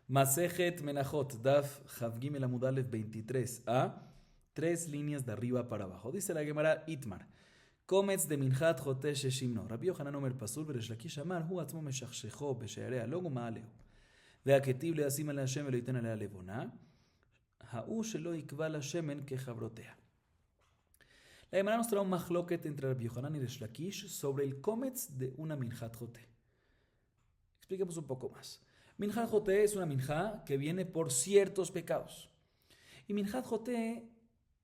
Masejet Menachot, Daf Javgim el Amud Aleph 23a, 3 líneas de arriba para abajo. Dice la Gemara Itmar. Kometz de Minhat Jote Sheshimno. Rabbi Yochanan Omer Pasul, Beresh Lakish Amar, Hu Atzmo Meshachshecho, Beshearea Logo Maaleo. והכתיב להשים עליה שמן ולא ייתן עליה לבונה, ההוא שלא יקבע לה שמן כחברותיה. La Gemara nos trae un machloket entre Rabbi Yochanan y Resh Lakish sobre el kometz de una minjat jote. Expliquemos un poco más. Minjat jote es una minjá que viene por ciertos pecados. Y minjat jote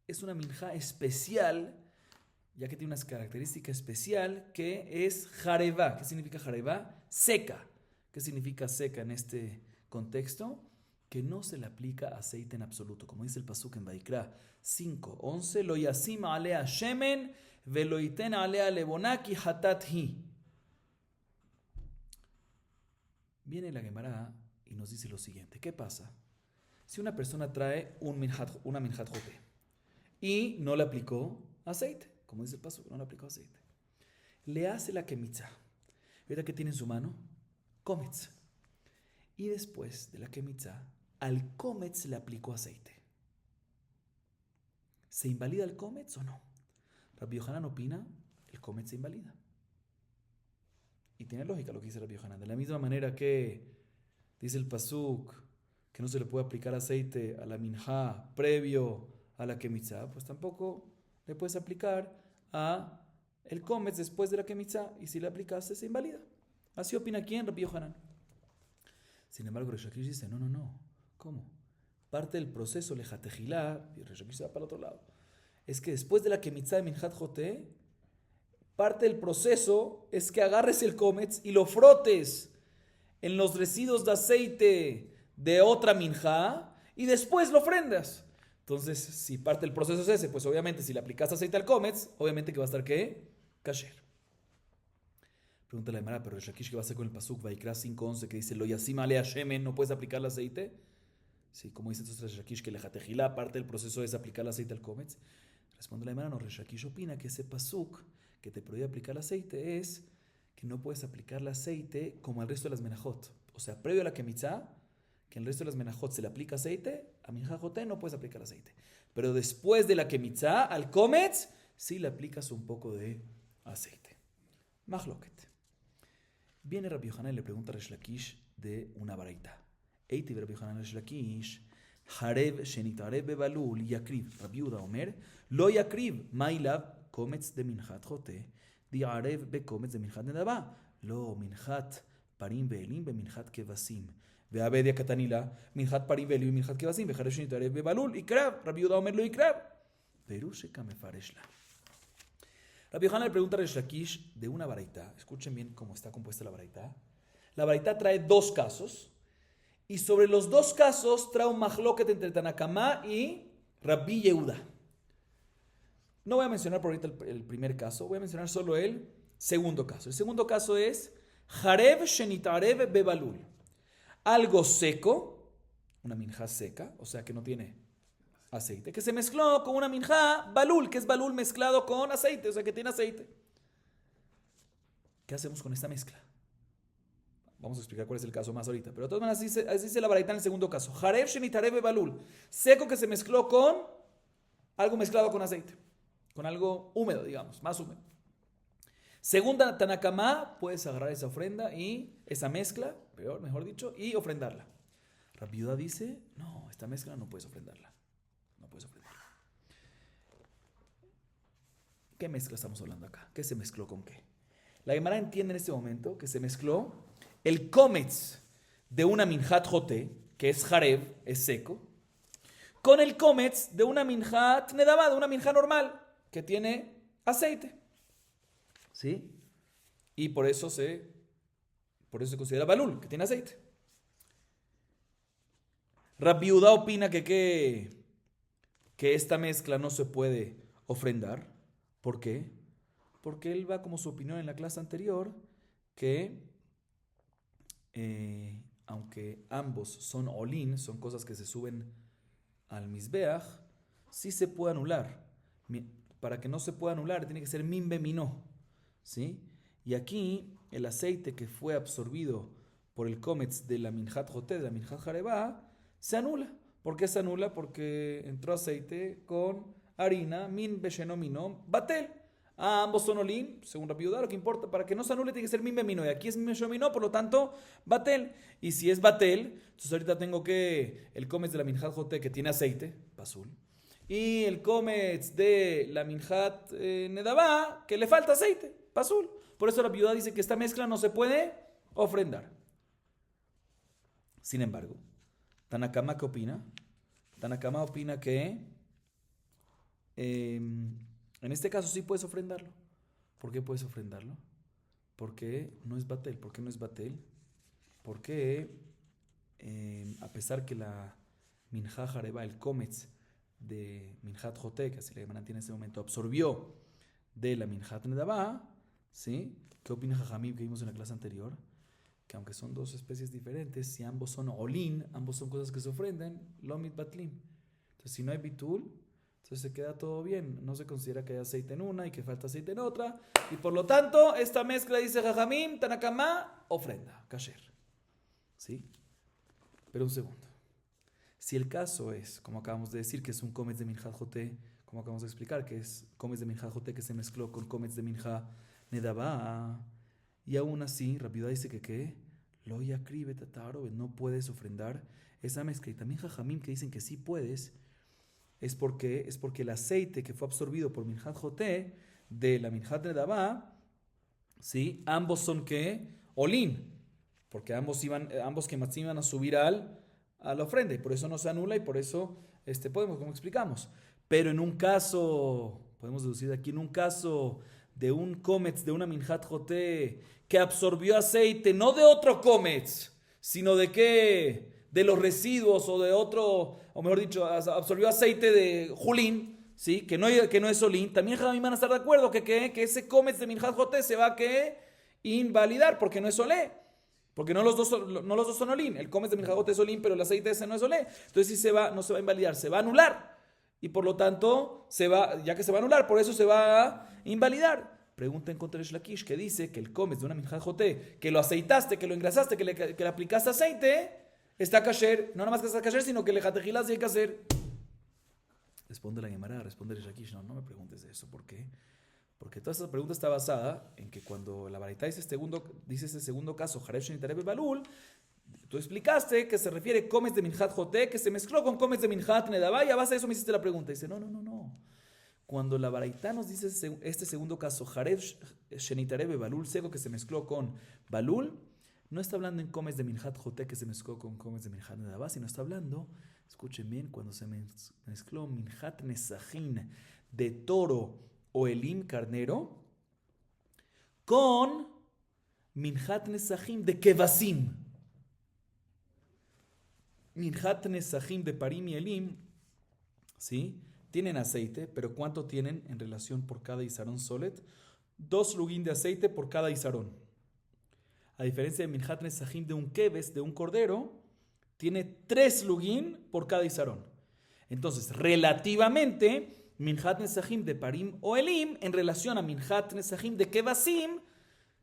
es una minjá especial, ya que tiene una característica especial, que es jarevá. ¿Qué significa jarevá? Seca. ¿Qué significa seca en este contexto? Que no se le aplica aceite en absoluto. Como dice el pasuk en Vaikra 5:11, lo yasim alea shemen velo iten alea lebonaki hatat hi. Viene la Gemara y nos dice lo siguiente. ¿Qué pasa? Si una persona trae una minjat jote y no le aplicó aceite, como dice el pasuk, no le aplicó aceite, le hace la kemitza. ¿Verdad que tiene en su mano? Kometz. Y después de la kemitza, al kometz le aplicó aceite. ¿Se invalida el kometz o no? Rabbi Yochanan opina, el kometz se invalida. Y tiene lógica lo que dice Rabbi Yochanan. De la misma manera que dice el pasuk que no se le puede aplicar aceite a la minjá previo a la kemitza, pues tampoco le puedes aplicar a el kometz después de la kemitza, y si le aplicaste se invalida. Así opina quién, Rabbi Yochanan. Sin embargo, Resh Lakish dice, no. ¿Cómo? Parte del proceso lejatejilá, y Resh Lakish se va para el otro lado, es que después de la kemitza de minjat jote, parte del proceso es que agarres el kometz y lo frotes en los residuos de aceite de otra minjá y después lo ofrendas. Entonces, si parte del proceso es ese, pues obviamente si le aplicas aceite al kometz, obviamente que va a estar ¿qué? Kasher. Pregunta la Gemara, pero Resh Lakish, ¿qué va a hacer con el pasuk Vaikra 5:11 que dice lo yasim alea shemen, no puedes aplicar el aceite? Sí, como dice entonces Resh Lakish que la jatejilá, parte del proceso es aplicar el aceite al kometz. Responde la Gemara, no, Resh Lakish opina que ese pasuk que te prohíbe aplicar el aceite es que no puedes aplicar el aceite como al resto de las menajot. O sea, previo a la kemitza, que en el resto de las menajot se le aplica aceite, a minjat jote no puedes aplicar aceite. Pero después de la kemitza, al kometz, sí le aplicas un poco de aceite. Machloket. Viene Rabbi Yochanan y le pregunta a Resh Lakish de una baraita. Eiti Rabbi Yochanan Resh Lakish, Harev shenitarev bebalul yakriv. Rabbi Yehuda Omer, lo yakriv, mailav kometz de minjat jote, diarev be kometz de minjat nedaba, lo minjat parim ve'elim be minjat kevasim. Ve'abe de katanila, minjat parim ve'elim be minjat kevasim, ve'harev shenitarev bebalul, ikrav. Rabbi Yehuda Omer lo ikrav. Perusheka mefareshla. Rabbi Yochanan le pregunta a Resh Lakish de una baraita. Escuchen bien cómo está compuesta la baraita. La baraita trae 2 casos. Y sobre los 2 casos trae un machloket entre Tanakama y Rabbi Yehuda. No voy a mencionar por ahorita el primer caso. Voy a mencionar solo el segundo caso. El segundo caso es Harev shenitarev bebalul. Algo seco, una minjá seca, o sea que no tiene aceite, que se mezcló con una minjá balul, que es balul mezclado con aceite, o sea que tiene aceite. ¿Qué hacemos con esta mezcla? Vamos a explicar cuál es el caso más ahorita, pero de todas maneras así dice la baraita en el segundo caso. Harev shenitarev balul, seco que se mezcló con algo mezclado con aceite, con algo húmedo, digamos, más húmedo. Segunda Tanakama, puedes agarrar esa ofrenda y esa mezcla, mejor dicho, y ofrendarla. Rabbi Yehuda dice, no, esta mezcla no puedes ofrendarla. No puedes ofrendarla. ¿Qué mezcla estamos hablando acá? ¿Qué se mezcló con qué? La Gemara entiende en este momento que se mezcló el kometz de una minjat jote, que es jarev, es seco, con el kometz de una minjat nedabá, de una minjá normal, que tiene aceite. ¿Sí? Y por eso se considera balul, que tiene aceite. Rabbi Yehuda opina que esta mezcla no se puede ofrendar. ¿Por qué? Porque él va como su opinión en la clase anterior, que aunque ambos son olín, son cosas que se suben al misbeach, sí se puede anular. Para que no se pueda anular, tiene que ser min be minó, ¿sí? Y aquí el aceite que fue absorbido por el Kometz de la Minjat Joté, de la Minjat Jareba, se anula. ¿Por qué se anula? Porque entró aceite con harina, min besheno minom, batel. Ambos son olín, según Rabbi Yehuda, lo que importa, para que no se anule tiene que ser min bemino. Y aquí es min besheno minom, por lo tanto, batel. Y si es batel, entonces ahorita tengo que el Kometz de la Minjat Joté que tiene aceite, pasul. Y el Kometz de la Minjat Nedabá, que le falta aceite, pasul. Por eso Rabbi Yehuda dice que esta mezcla no se puede ofrendar. Sin embargo, Tanakama, ¿qué opina? Tanakama opina que en este caso sí puedes ofrendarlo. ¿Por qué puedes ofrendarlo? Porque no es batel. ¿Por qué no es batel? Porque a pesar que la Minjá Jareba, el Kometz de Minjat Joté, que así le llaman en ese momento, absorbió de la Minjat Nedabá, ¿sí? ¿Qué opina Jajamim que vimos en la clase anterior? Que aunque son dos especies diferentes, si ambos son olín, ambos son cosas que se ofrendan, lomit batlim. Entonces, si no hay bitul, entonces se queda todo bien. No se considera que hay aceite en una y que falta aceite en otra. Y por lo tanto, esta mezcla, dice Jajamim, Tanakama, ofrenda, kasher. ¿Sí? Pero un segundo. Si el caso es, como acabamos de decir, que es un Kometz de Minjat Joté, como acabamos de explicar, que es Kometz de Minjat Joté que se mezcló con Kometz de Minjat Nedabá, y aún así, Rabbi Yehuda dice que ¿qué? Lo yakribe tataro, no puedes ofrendar esa mezcla. Y también Jajamim que dicen que sí puedes, es porque el aceite que fue absorbido por Minjat Joté de la Minjat Nedabá, ¿sí? Ambos son ¿qué? Olín, porque ambos que iban a subir a la ofrenda, y por eso no se anula, y por eso podemos, como explicamos. Pero en un caso, podemos deducir de aquí, en un caso de un Kometz, de una Minjat Joté, que absorbió aceite, no de otro Kometz, sino de qué, de los residuos o de otro, o mejor dicho, absorbió aceite de Julín, ¿sí? que no es Olín, también Jajamim van a estar de acuerdo que ese Kometz de Minjat Joté se va a invalidar, porque no es Olé. Porque no los dos son Olín. El Kometz de Minjat Joté es Olín, pero el aceite ese no es Olé. Entonces no se va a invalidar, se va a anular. Y por lo tanto, ya que se va a anular, por eso se va a invalidar. Pregunta en contra de Shlakish, que dice que el Kometz de una Minjat Joté, que lo aceitaste, que lo engrasaste, que le aplicaste aceite, está kasher. No nada más que está kasher, sino que le jatejilas y hay que hacer. Responde la Gemara, responde Shlakish. No me preguntes de eso. ¿Por qué? Porque toda esta pregunta está basada en que cuando la Baraita dice este segundo caso, Jarev Shenitarev Balul, tú explicaste que se refiere Kometz de Minjat Joté, que se mezcló con Kometz de Minjat Nedabá, y a base de eso me hiciste la pregunta. Y dice, no. Cuando la Baraita nos dice este segundo caso, Jarev Shenitarev Balul, seco que se mezcló con Balul, no está hablando en Kometz de Minjat Joté que se mezcló con Kometz de Minjat Nedabá, sino está hablando, escuchen bien, cuando se mezcló Minjat Nesajin de toro o elim carnero con Minjat Nesajim de Kevasim. Minjat Nesajim de Parim y Elim, ¿sí? Tienen aceite, pero ¿cuánto tienen en relación por cada Isarón Solet? 2 lugín de aceite por cada Isarón. A diferencia de Minjat Nesajim de un Keves, de un cordero, tiene 3 lugín por cada Isarón. Entonces, relativamente, Minjat Nesajim de Parim o Elim, en relación a Minjat Nesajim de Kevasim,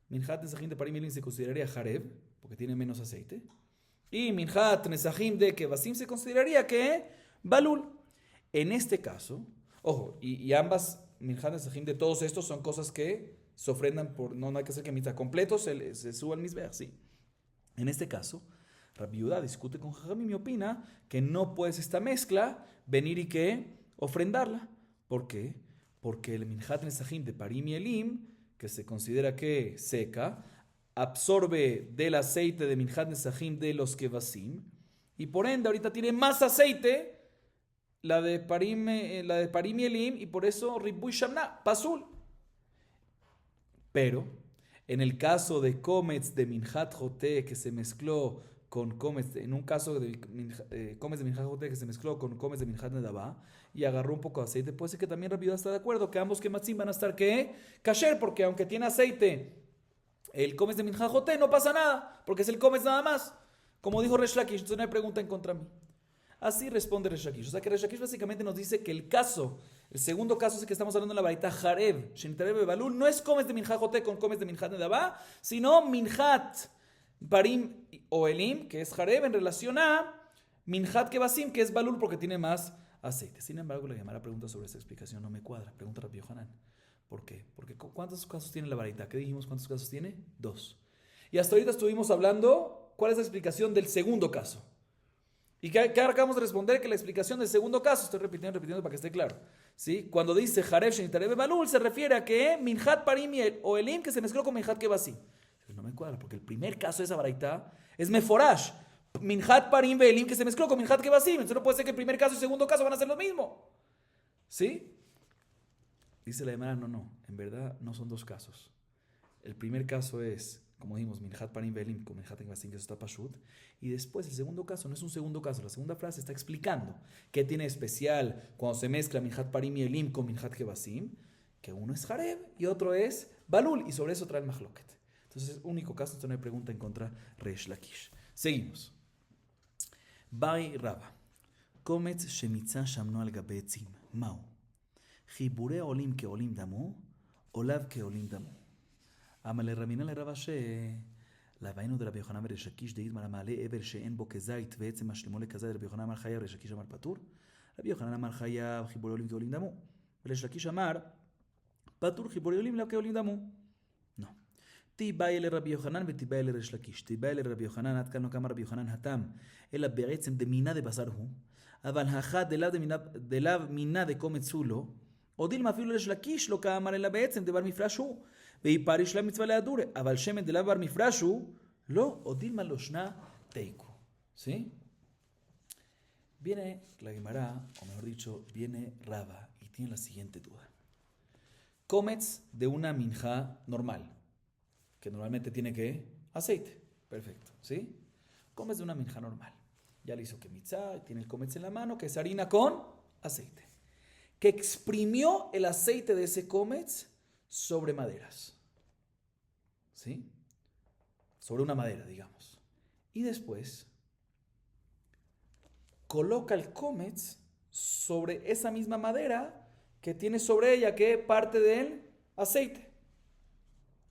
Minjat Nesajim de Parim y Elim se consideraría Jarev, porque tiene menos aceite. Y Minjat Nesajim de Kevasim se consideraría que Balul. En este caso, ojo, y ambas Minjat Nesajim de todos estos son cosas que se ofrendan por, no hay que hacer que mitzvah completo se suba al mizbeach, sí. En este caso, Rabbi Yehuda discute con Jajamim y opina que no puedes esta mezcla venir y que ofrendarla. ¿Por qué? Porque el Minjat Nesajim de Parim y Elim, que se considera que seca, absorbe del aceite de Minjat Nesajim de los Kevasim, y por ende ahorita tiene más aceite la de Parim y Elim, y por eso Ribuy Shamna, Pasul. Pero en el caso de Kometz de Minjat Joté que se mezcló con Kometz, en un caso de Kometz de Minjat Joté que se mezcló con Kometz de Minjat Nedabá y agarró un poco de aceite, puede ser que también Rabbi Yehuda está de acuerdo que ambos kematzim van a estar kasher, porque aunque tiene aceite el Kometz de Minjat Joté no pasa nada, porque es el Kometz nada más, como dijo Resh Lakish. Entonces no hay pregunta en contra mí. Así responde Resh Lakish. O sea que Resh Lakish básicamente nos dice que el segundo caso es que estamos hablando en la Baraita Jarev Shenitarev Balul, no es Kometz de Minjat Joté con Kometz de Minjat Nedabá, sino Minjat Parim o Elim, que es Jareb, en relación a Minhat Kebasim, que es Balul porque tiene más aceite. Sin embargo, la Gemara pregunta sobre esta explicación, no me cuadra. Pregunta Rabbi Yohanan. ¿Por qué? Porque ¿cuántos casos tiene la varita? ¿Qué dijimos? ¿Cuántos casos tiene? 2. Y hasta ahorita estuvimos hablando cuál es la explicación del segundo caso. ¿Y qué acabamos de responder? Que la explicación del segundo caso, estoy repitiendo para que esté claro. ¿Sí? Cuando dice Jareb Shenitarebe Balul, se refiere a que Minhat Parim o Elim, que se mezcló con Minhat Kebasim. No me cuadra, porque el primer caso de esa baraita es Meforash. Minhat Parim Velim, que se mezcló con Minhat Kebasim. Entonces no puede ser que el primer caso y el segundo caso van a ser lo mismo. ¿Sí? Dice la Gemara, no. En verdad no son 2 casos. El primer caso es, como dijimos, Minhat Parim Velim con Minhat Kebasim, que eso está Pashut. Y después el segundo caso no es un segundo caso. La segunda frase está explicando qué tiene especial cuando se mezcla Minhat Parim y Elim con Minhat Kebasim. Que uno es Jareb y otro es Balul. Y sobre eso trae el Mahloket. Entonces, es único caso, entonces no hay pregunta en contra Reish Lakish. Seguimos. Bai Raba. Kometz shemitza shamno al gabe etzim. Mao. Chibure olim ke olim damu. Olav ke olim damu. Amale Ramina le Rava she. להביינו דרבי יוחנן וריש לקיש דאית מר המעלה עבר שאין בו כזית ועצם משלימו לכזית רבי יוחנן אמר חייב וריש לקיש אמר פטור רבי יוחנן אמר חייב חיבורי עולים כעולים דמו וריש לקיש אמר פטור חיבורי עולים כעולים דמו. תיבאי לרבי יוחנן ותיבאי לריש לקיש. תיבאי לרבי יוחנן, עד כאן לא כמה רבי יוחנן התם, אלא בעצם דמינה דבשר הוא, אבל האחד דלאו מינה דקומץ הוא לו, או דילמה אפילו לריש לקיש לא כאמר אלא בעצם דבר מפרש הוא, והיא פריש לה מצווה להדורה, אבל שמן דלאו בר מפרש הוא, לא, או דילמה לא שנה תיקו. ¿Sí? Viene la Gemara, o mejor dicho, viene Rava y tiene la siguiente duda. Cometz de una minja normal, que normalmente tiene que aceite. Perfecto, ¿sí? Cometz de una minja normal. Ya le hizo que mitzá, tiene el cometz en la mano, que es harina con aceite. Que exprimió el aceite de ese cometz sobre maderas. ¿Sí? Sobre una madera, digamos. Y después coloca el cometz sobre esa misma madera que tiene sobre ella que parte del aceite.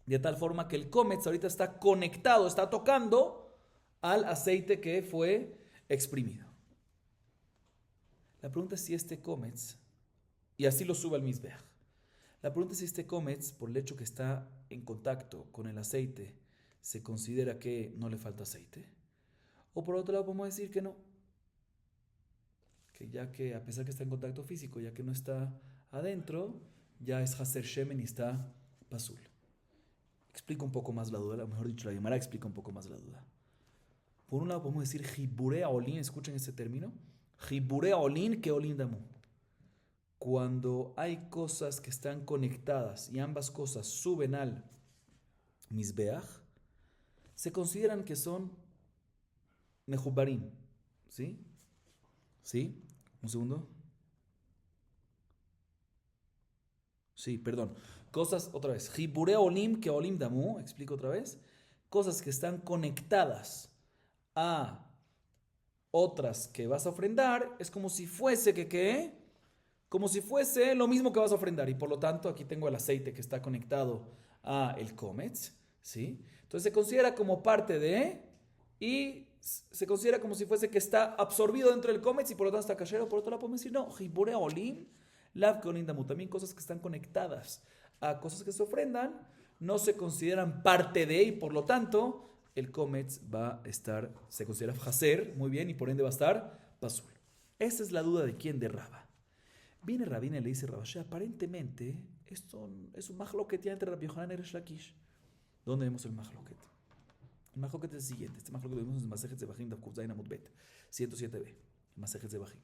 De tal forma que el cometz ahorita está conectado, está tocando al aceite que fue exprimido. La pregunta es si este cometz, y así lo sube al mizbeach, la pregunta es si este cometz, por el hecho que está en contacto con el aceite, se considera que no le falta aceite. O por otro lado podemos decir que no. Que ya que a pesar que está en contacto físico, ya que no está adentro, ya es haser shemen y está pasul. Explica un poco más la duda, o mejor dicho, la Gemara explica un poco más la duda. Por un lado podemos decir Jibure Olin, escuchen ese término, Jibure Olin que Olin Damu. Cuando hay cosas que están conectadas y ambas cosas suben al Mizbeach, se consideran que son Mejubarim. ¿Sí? ¿Sí? Un segundo. Sí, perdón. Cosas, otra vez, Jibure Olim que Olim Damu, explico otra vez, cosas que están conectadas a otras que vas a ofrendar, es como si fuese ¿qué? Como si fuese lo mismo que vas a ofrendar, y por lo tanto aquí tengo el aceite que está conectado a el cometz, ¿sí? Entonces se considera como parte de, y se considera como si fuese que está absorbido dentro del cometz y por lo tanto está cachero. Por otro lado podemos decir, no, Jibure Olim, Lav que Olim Damu, también cosas que están conectadas a cosas que se ofrendan, no se consideran parte de, y por lo tanto el cometz va a estar, se considera haser, muy bien, y por ende va a estar pasul. Esa es la duda de quién, de Rava. Viene Rabina y le dice Rava, aparentemente esto es un mahloket entre Rabbi Yohanan y Reish Lakish. ¿Dónde vemos el mahloket? El mahloket es el siguiente, este mahloket lo vemos en Masejet Zebachim Daf Kuf Zayin Amud Bet 107b, Masejet Zebachim.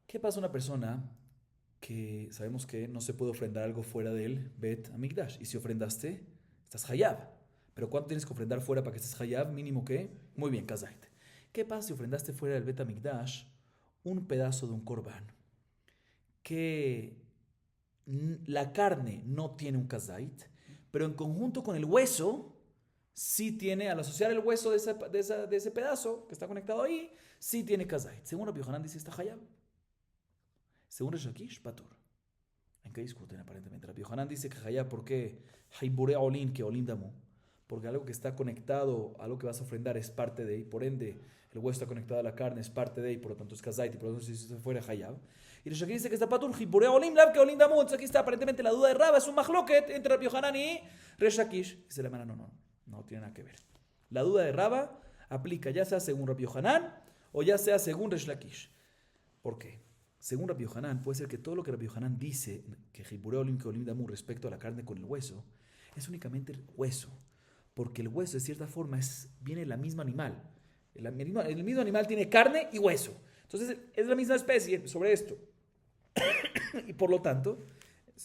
¿Qué pasa a una persona que sabemos que no se puede ofrendar algo fuera del Bet Hamikdash? Y si ofrendaste, estás hayab. Pero ¿cuánto tienes que ofrendar fuera para que estés hayab? Mínimo que, muy bien, kazait. ¿Qué pasa si ofrendaste fuera del Bet Hamikdash un pedazo de un corbán que la carne no tiene un kazait, pero en conjunto con el hueso sí tiene, al asociar el hueso de ese pedazo que está conectado ahí, sí tiene kazait? Según Rabbi Yohanan dice, está hayab. Según Reish Lakish, patur. ¿En qué discuten aparentemente? Rabbi Yohanan dice que hayab, ¿por qué? Haibure olin que olim damu. porque algo que está conectado a algo que vas a ofrendar es parte de, y por ende el hueso está conectado a la carne, es parte de, y por lo tanto es kazait, y por lo tanto si se fuera hayab. Y Resh Lakish dice que está patur, Jipurea Olim, Lav que Olim Damut. Entonces aquí está aparentemente la duda de Raba, es un mahloket entre Rabbi Yohanan y Resh Lakish. Dice la hermana, no tiene nada que ver. La duda de Raba aplica ya sea según Rabbi Yohanan o ya sea según Resh Lakish. ¿Por qué? Según Rabbi Yohanan, puede ser que todo lo que Rabbi Yohanan dice, que Jipurea Olim que Olim Damut respecto a la carne con el hueso, es únicamente el hueso. Porque el hueso, de cierta forma, viene del mismo animal. El mismo animal tiene carne y hueso. Entonces, es la misma especie sobre esto. Y por lo tanto,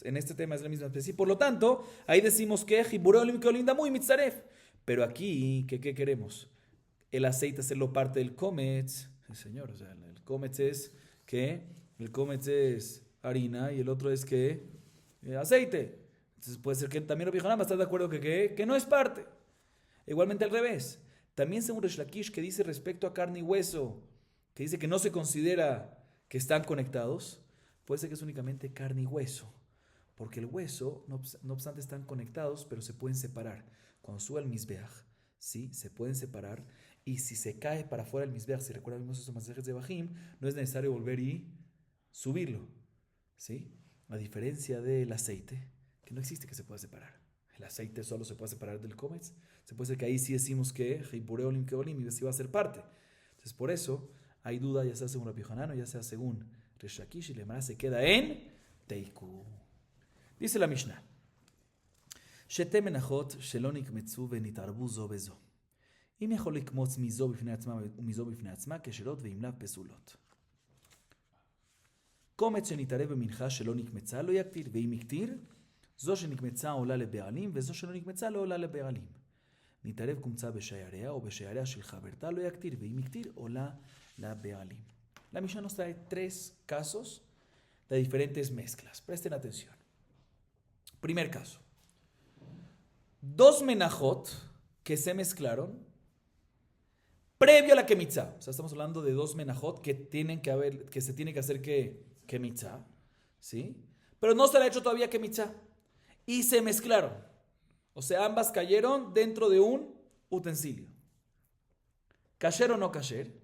en este tema es la misma especie. Y por lo tanto, ahí decimos que Jibureolim que olinda muy mitzaref. Pero aquí, ¿qué queremos? El aceite hacerlo parte del cometz. Sí, señor, o sea, el cometz es que el cometz es harina y el otro es que aceite. Entonces puede ser que también Rabbi Yohanan va a estar de acuerdo que no es parte. Igualmente al revés. También según Resh Lakish, que dice respecto a carne y hueso, que dice que no se considera que están conectados, puede ser que es únicamente carne y hueso. Porque el hueso, no obstante, están conectados, pero se pueden separar. Cuando sube al Mizbeach, ¿sí? Se pueden separar. Y si se cae para afuera del Mizbeach, si recuerdan vimos esos mensajes de Bajim, no es necesario volver y subirlo. ¿Sí? A diferencia del aceite, que no existe que se pueda separar. El aceite solo se puede separar del cometz. Se puede ser que ahí sí decimos que Jipureolim que Olim y sí va a ser parte. Entonces por eso hay duda, ya sea según Rabbi Yohanan o ya sea según Resh Lakish, y la Gemara se queda en Teiku. Dice la Mishnah: Shete menachot shelo nikmetzu venitarbu zo bezo. אם יכול לקמוץ מזו בפני עצמה ומזו בפני עצמה כשרות ואם לאו פסולות. קומץ שנתערב במנחה שלא נקמצה לא יקטיר, ואם יקטיר, זו שנקמצה עולה לבעלים וזו שלא נקמצה לא עולה לבעלים. נתערב קומצה בשייריה או בשייריה של חברתה לא יקטיר, ואם יקטיר עולה לבעלים. La Mishnah nos trae 3 casos de diferentes mezclas. Presten atención. Primer caso. 2 menajot que se mezclaron previo a la Kemitzá. O sea, estamos hablando de 2 menajot que se tiene que hacer Kemitzá, ¿sí? Pero no se le ha hecho todavía Kemitzá. Y se mezclaron. O sea, ambas cayeron dentro de un utensilio. ¿Kasher o no kasher?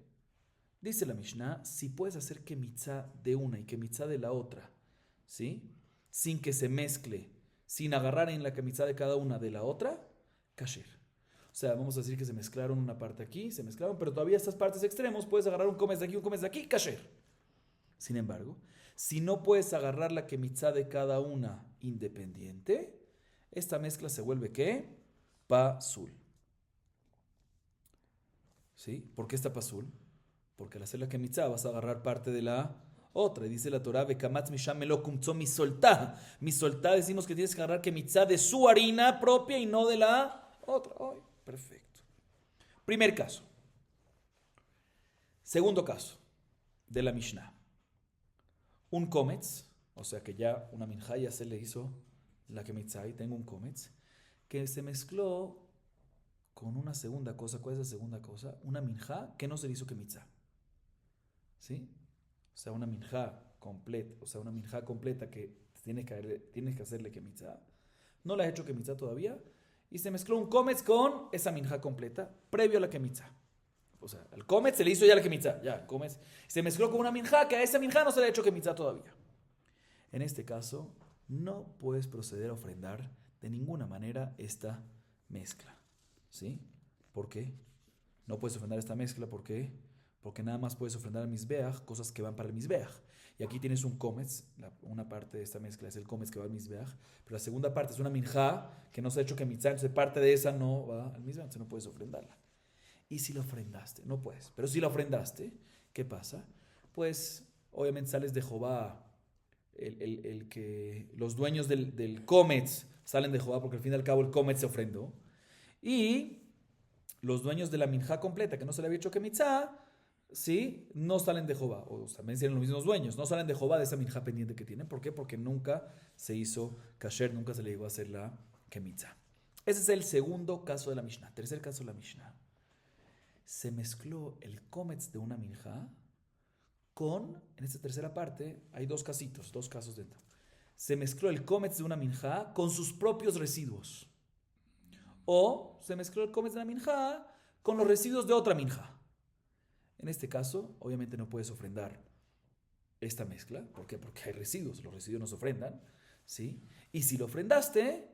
Dice la Mishnah, si puedes hacer Kemitzá de una y Kemitzá de la otra, ¿sí? Sin que se mezcle, sin agarrar en la Kemitzá de cada una de la otra, kasher. O sea, vamos a decir que se mezclaron una parte aquí, se mezclaron, pero todavía estas partes extremos, puedes agarrar un comes de aquí, un comes de aquí, kasher. Sin embargo, si no puedes agarrar la Kemitzá de cada una independiente, esta mezcla se vuelve ¿qué? Pasul. ¿Sí? ¿Por qué está pasul? Porque al hacer la Kemitzá vas a agarrar parte de la otra. Y dice la Torah, Bekamatz misham melo kumtzo mi soltá. Mi soltá decimos que tienes que agarrar Kemitzá de su harina propia y no de la otra. Ay, perfecto. Primer caso. Segundo caso de la Mishnah. Un kometz, o sea que ya una minjá ya se le hizo la Kemitzá y tengo un kometz, que se mezcló con una segunda cosa. ¿Cuál es la segunda cosa? Una minjá que no se le hizo Kemitzá. ¿Sí? O sea, una minjá completa que tienes que hacerle Kemitzá. No le has hecho Kemitzá todavía y se mezcló un kometz con esa minjá completa previo a la Kemitzá. O sea, al kometz se le hizo ya la Kemitzá, ya, kometz. Se mezcló con una minjá que a esa minjá no se le ha hecho Kemitzá todavía. En este caso, no puedes proceder a ofrendar de ninguna manera esta mezcla. ¿Sí? ¿Por qué? No puedes ofrendar esta mezcla, ¿por qué? Porque nada más puedes ofrendar al Mizbeach cosas que van para el Mizbeach. Y aquí tienes un kometz, una parte de esta mezcla es el kometz que va al Mizbeach, pero la segunda parte es una minjá que no se ha hecho Kemitzá, entonces parte de esa no va al Mizbeach, entonces no puedes ofrendarla. Y si la ofrendaste, no puedes, pero si la ofrendaste, ¿qué pasa? Pues obviamente sales de Jehová, el que los dueños del kometz salen de Jehová porque al fin y al cabo el kometz se ofrendó. Y los dueños de la minjá completa que no se le había hecho Kemitzá, ¿sí? No salen de Jehová, o también tienen los mismos dueños, no salen de Jehová de esa minjá pendiente que tienen. ¿Por qué? Porque nunca se hizo kasher, nunca se le llegó a hacer la Kemitzá. Ese es el segundo caso de la Mishnah. Tercer caso de la Mishnah. Se mezcló el kometz de una minjá con, en esta tercera parte, hay dos casos dentro. Se mezcló el kometz de una minjá con sus propios residuos. o se mezcló el cometz de la minjá con los residuos de otra minjá. En este caso, obviamente no puedes ofrendar esta mezcla. ¿Por qué? Porque hay residuos. Los residuos no se ofrendan, ¿sí? Y si lo ofrendaste,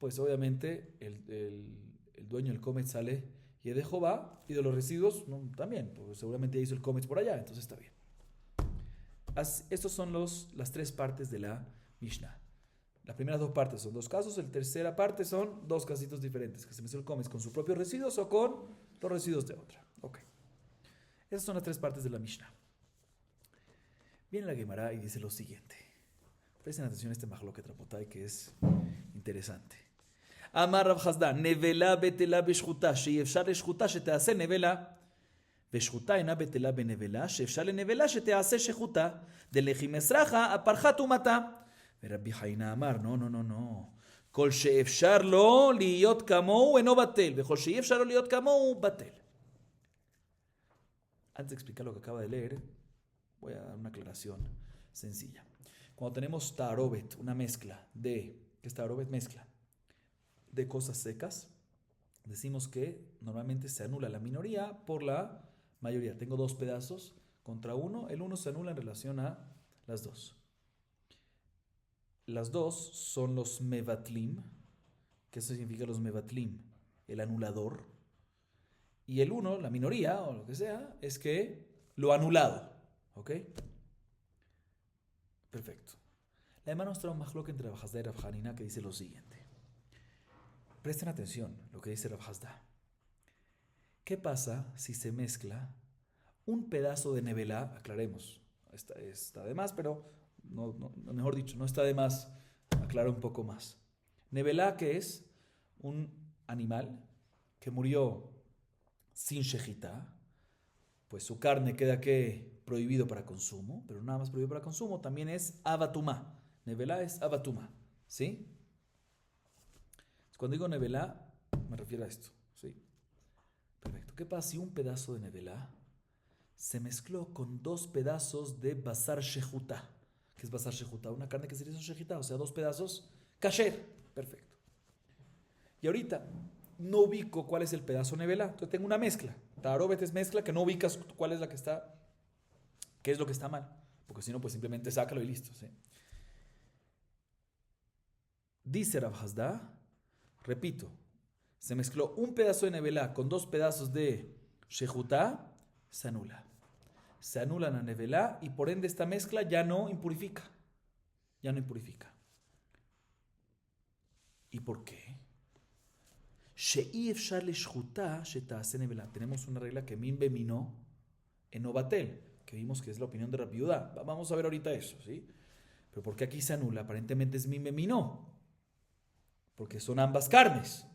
pues obviamente el dueño del cometz sale y de Jehová, y de los residuos también, porque seguramente ya hizo el cometz por allá, entonces está bien. Estos son las tres partes de la Mishnah. Las primeras dos partes son dos casos, la tercera parte son dos casitos diferentes, que se mezcló el cometz con sus propios residuos o con los residuos de otra. Ok. Esas son las tres partes de la Mishnah. Viene la Gemara y dice lo siguiente. Presten atención a este mahloket Rabotai que es interesante. Amar Rav Hasda, nevela betela beshchuta, sheefshar leshchuta שתעשה נבלה, ושchuta אינה betela בנבלה, שאפשר לנבלה שתעשה שchuta, דלכי מסרחה, הפרחה טומאתה. ורבי חיינה אמר, no. כל שאפשר לו להיות כמוהו אינו בטל, וכל שאי אפשר לו להיות כמוהו בטל. Antes de explicar lo que acaba de leer, voy a dar una aclaración sencilla. Cuando tenemos tarobet, una mezcla de, ¿qué es tarobet? Mezcla de cosas secas, decimos que normalmente se anula la minoría por la mayoría. Tengo dos pedazos contra uno, el uno se anula en relación a las dos. Las dos son los mevatlim. ¿Qué significa los mevatlim? El anulador. Y el uno, la minoría o lo que sea, es que lo anulado. ¿Ok? Perfecto. La hermana nos trae un mahloket entre Rav Hasda y Rav Hanina que dice lo siguiente. Presten atención lo que dice Rav Hasda. ¿Qué pasa si se mezcla un pedazo de nevelá? Aclaremos, está de más, pero mejor dicho, no está de más aclarar un poco más. Nevelá, que es un animal que murió sin shejitá, pues su carne queda que prohibido para consumo, pero nada más prohibido para consumo, también es abatumá. Nevelá es abatumá, ¿sí? Cuando digo nevelá, me refiero a esto, ¿sí? Perfecto. ¿Qué pasa si un pedazo de nevelá se mezcló con dos pedazos de basar shejutá? ¿Qué es basar shejutá? Una carne que se hizo shejitá, o sea, dos pedazos kasher. Perfecto. Y ahorita no ubico cuál es el pedazo nevelá, entonces tengo una mezcla. Tarobet es mezcla que no ubicas cuál es la que está, qué es lo que está mal, porque si no, pues simplemente sácalo y listo, ¿sí? Dice Rav Hasda, repito, se mezcló un pedazo de nevelá con dos pedazos de shejutá, se anula. Se anula la nevelá y por ende esta mezcla ya no impurifica. Ya no impurifica. ¿Y por qué? Tenemos una regla que min beminó en obatel, que vimos que es la opinión de Rabbi Yudá. Vamos a ver ahorita eso, ¿sí? Pero ¿por qué aquí se anula? Aparentemente es min beminó, porque son ambas carnes,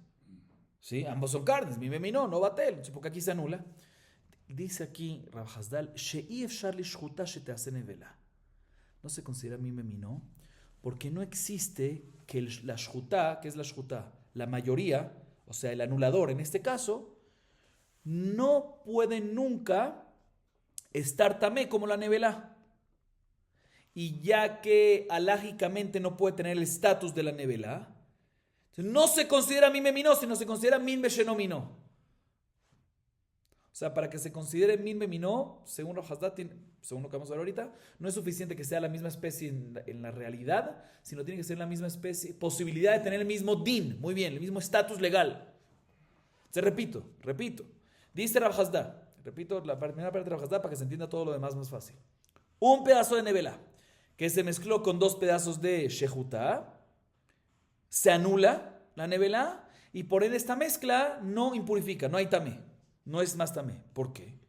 ¿sí? Ambos son carnes, min beminó, no obatel. Entonces, ¿por qué aquí se anula? Dice aquí Rav Hasdal, no se considera min beminó, porque no existe que la shjutá, ¿qué es la shjutá? La mayoría, o sea, el anulador en este caso, no puede nunca estar tamé como la nevelá. Y ya que alágicamente no puede tener el estatus de la nevelá, no se considera min beminó, sino se considera min beshenominó. O sea, para que se considere min beminó, según Rav Hasda, según lo que vamos a ver ahorita, no es suficiente que sea la misma especie en la realidad, sino tiene que ser la misma especie, posibilidad de tener el mismo din, muy bien, el mismo estatus legal. Repito. Dice Rav Hasda, repito la primera parte de Rav Hasda para que se entienda todo lo demás más fácil. Un pedazo de nevelá que se mezcló con dos pedazos de shejutá, se anula la nevelá y por ende esta mezcla no impurifica, no hay tamé, no es más tamé. ¿Por qué?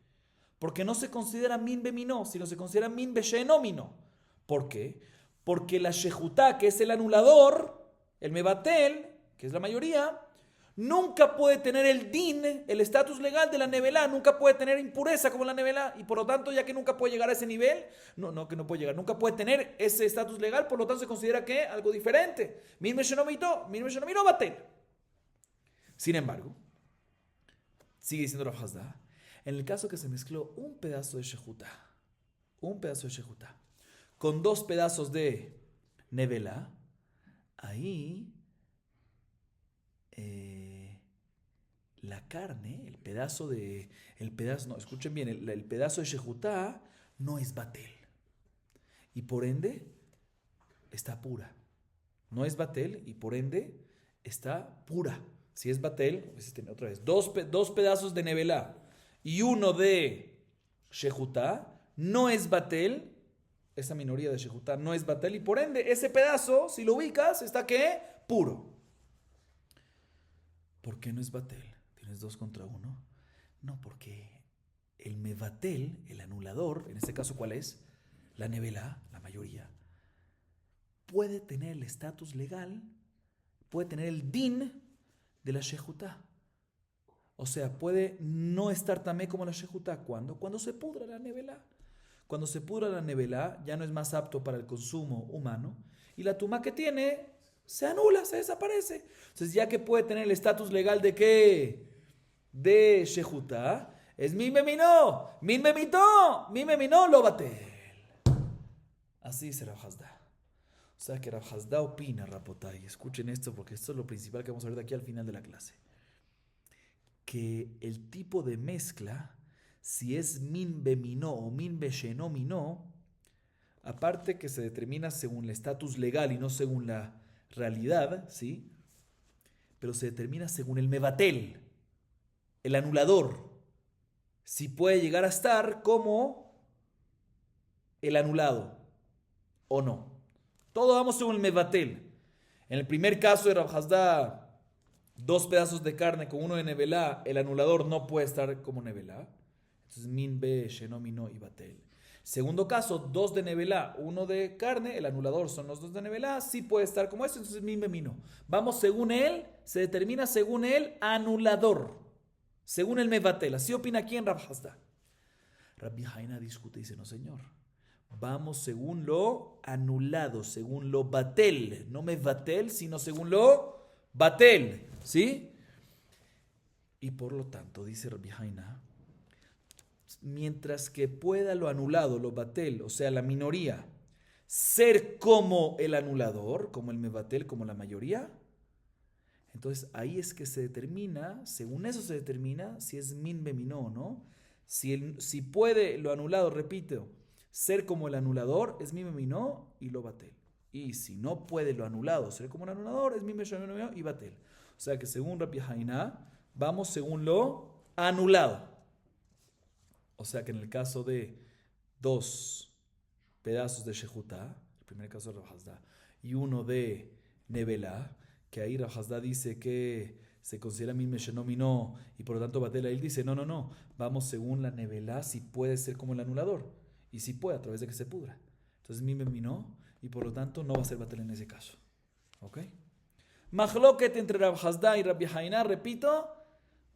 Porque no se considera min beminó, sino se considera min beshenomino. ¿Por qué? Porque la shejutá, que es el anulador, el mebatel, que es la mayoría, nunca puede tener el din, el estatus legal de la nevelá, nunca puede tener impureza como la nevelá, y por lo tanto, ya que nunca puede llegar a ese nivel, nunca puede tener ese estatus legal, por lo tanto se considera que algo diferente. Min beshenomino batel. Sin embargo, sigue diciendo Rav Hasda, en el caso que se mezcló un pedazo de shejutá, con dos pedazos de nevelá, ahí la carne, no, escuchen bien, el pedazo de Shehutá no es batel. Y por ende, está pura. No es batel y por ende, está pura. Si es batel, otra vez, dos pedazos de nevelá y uno de Shehutá, no es batel. Esa minoría de Shehutá no es batel y por ende, ese pedazo, si lo ubicas, está ¿qué? Puro. ¿Por qué no es batel? ¿Tienes 2 contra 1? No, porque el mevatel, el anulador, en este caso, ¿cuál es? La nevelá, la mayoría, puede tener el estatus legal, puede tener el din de la shehutá. O sea, puede no estar tamé como la shehutá. ¿Cuándo? Cuando se pudra la nevelá. Cuando se pudra la nevelá, ya no es más apto para el consumo humano y la tumá que tiene se anula, se desaparece. Entonces, ya que puede tener el estatus legal de ¿qué? De shehutá, es min beminó, lo batel. Así dice Rav Hasda. O sea que Rav Hasda opina, Rapotay. Escuchen esto porque esto es lo principal que vamos a ver de aquí al final de la clase. Que el tipo de mezcla, si es min beminó o min beshenó minó, aparte que se determina según el estatus legal y no según la realidad, ¿sí? Pero se determina según el mevatel, el anulador. Si puede llegar a estar como el anulado o no. Todo vamos según el mevatel. En el primer caso de Rav Hasda, 2 pedazos de carne con uno de nevelá, el anulador no puede estar como nevelá. Entonces, min be, sheno, mino y batel. Segundo caso, 2 de nevelá, 1 de carne, el anulador son los 2 de nevelá, sí puede estar como esto, entonces min be, mino. Vamos según él, se determina según el anulador, según el mevatel. Así opina quién, Rav Hasda. Rabbi Haina discute y dice, no señor. Vamos según lo anulado, según lo batel. No me batel, sino según lo batel. ¿Sí? Y por lo tanto, dice Rabbi Haina, mientras que pueda lo anulado, lo batel, o sea, la minoría, ser como el anulador, como el mebatel, como la mayoría, entonces ahí es que se determina, según eso se determina si es min beminó o no. Si puede lo anulado, repito, ser como el anulador, es min beminó y lo batel. Y si no puede lo anulado ser como el anulador, es min beminó y batel. O sea que según Rabbi Haina, vamos según lo anulado. O sea que en el caso de 2 pedazos de shehutá, el primer caso de Rav Hasda, y 1 de nevelá, que ahí Rav Hasda dice que se considera min meshenomino y por lo tanto batel, él dice no, vamos según la nevelá si puede ser como el anulador, y si puede a través de que se pudra. Entonces min beminó y por lo tanto no va a ser batel en ese caso. ¿Ok? Mahloket entre Rav Hasda y Rabbi Haina, repito,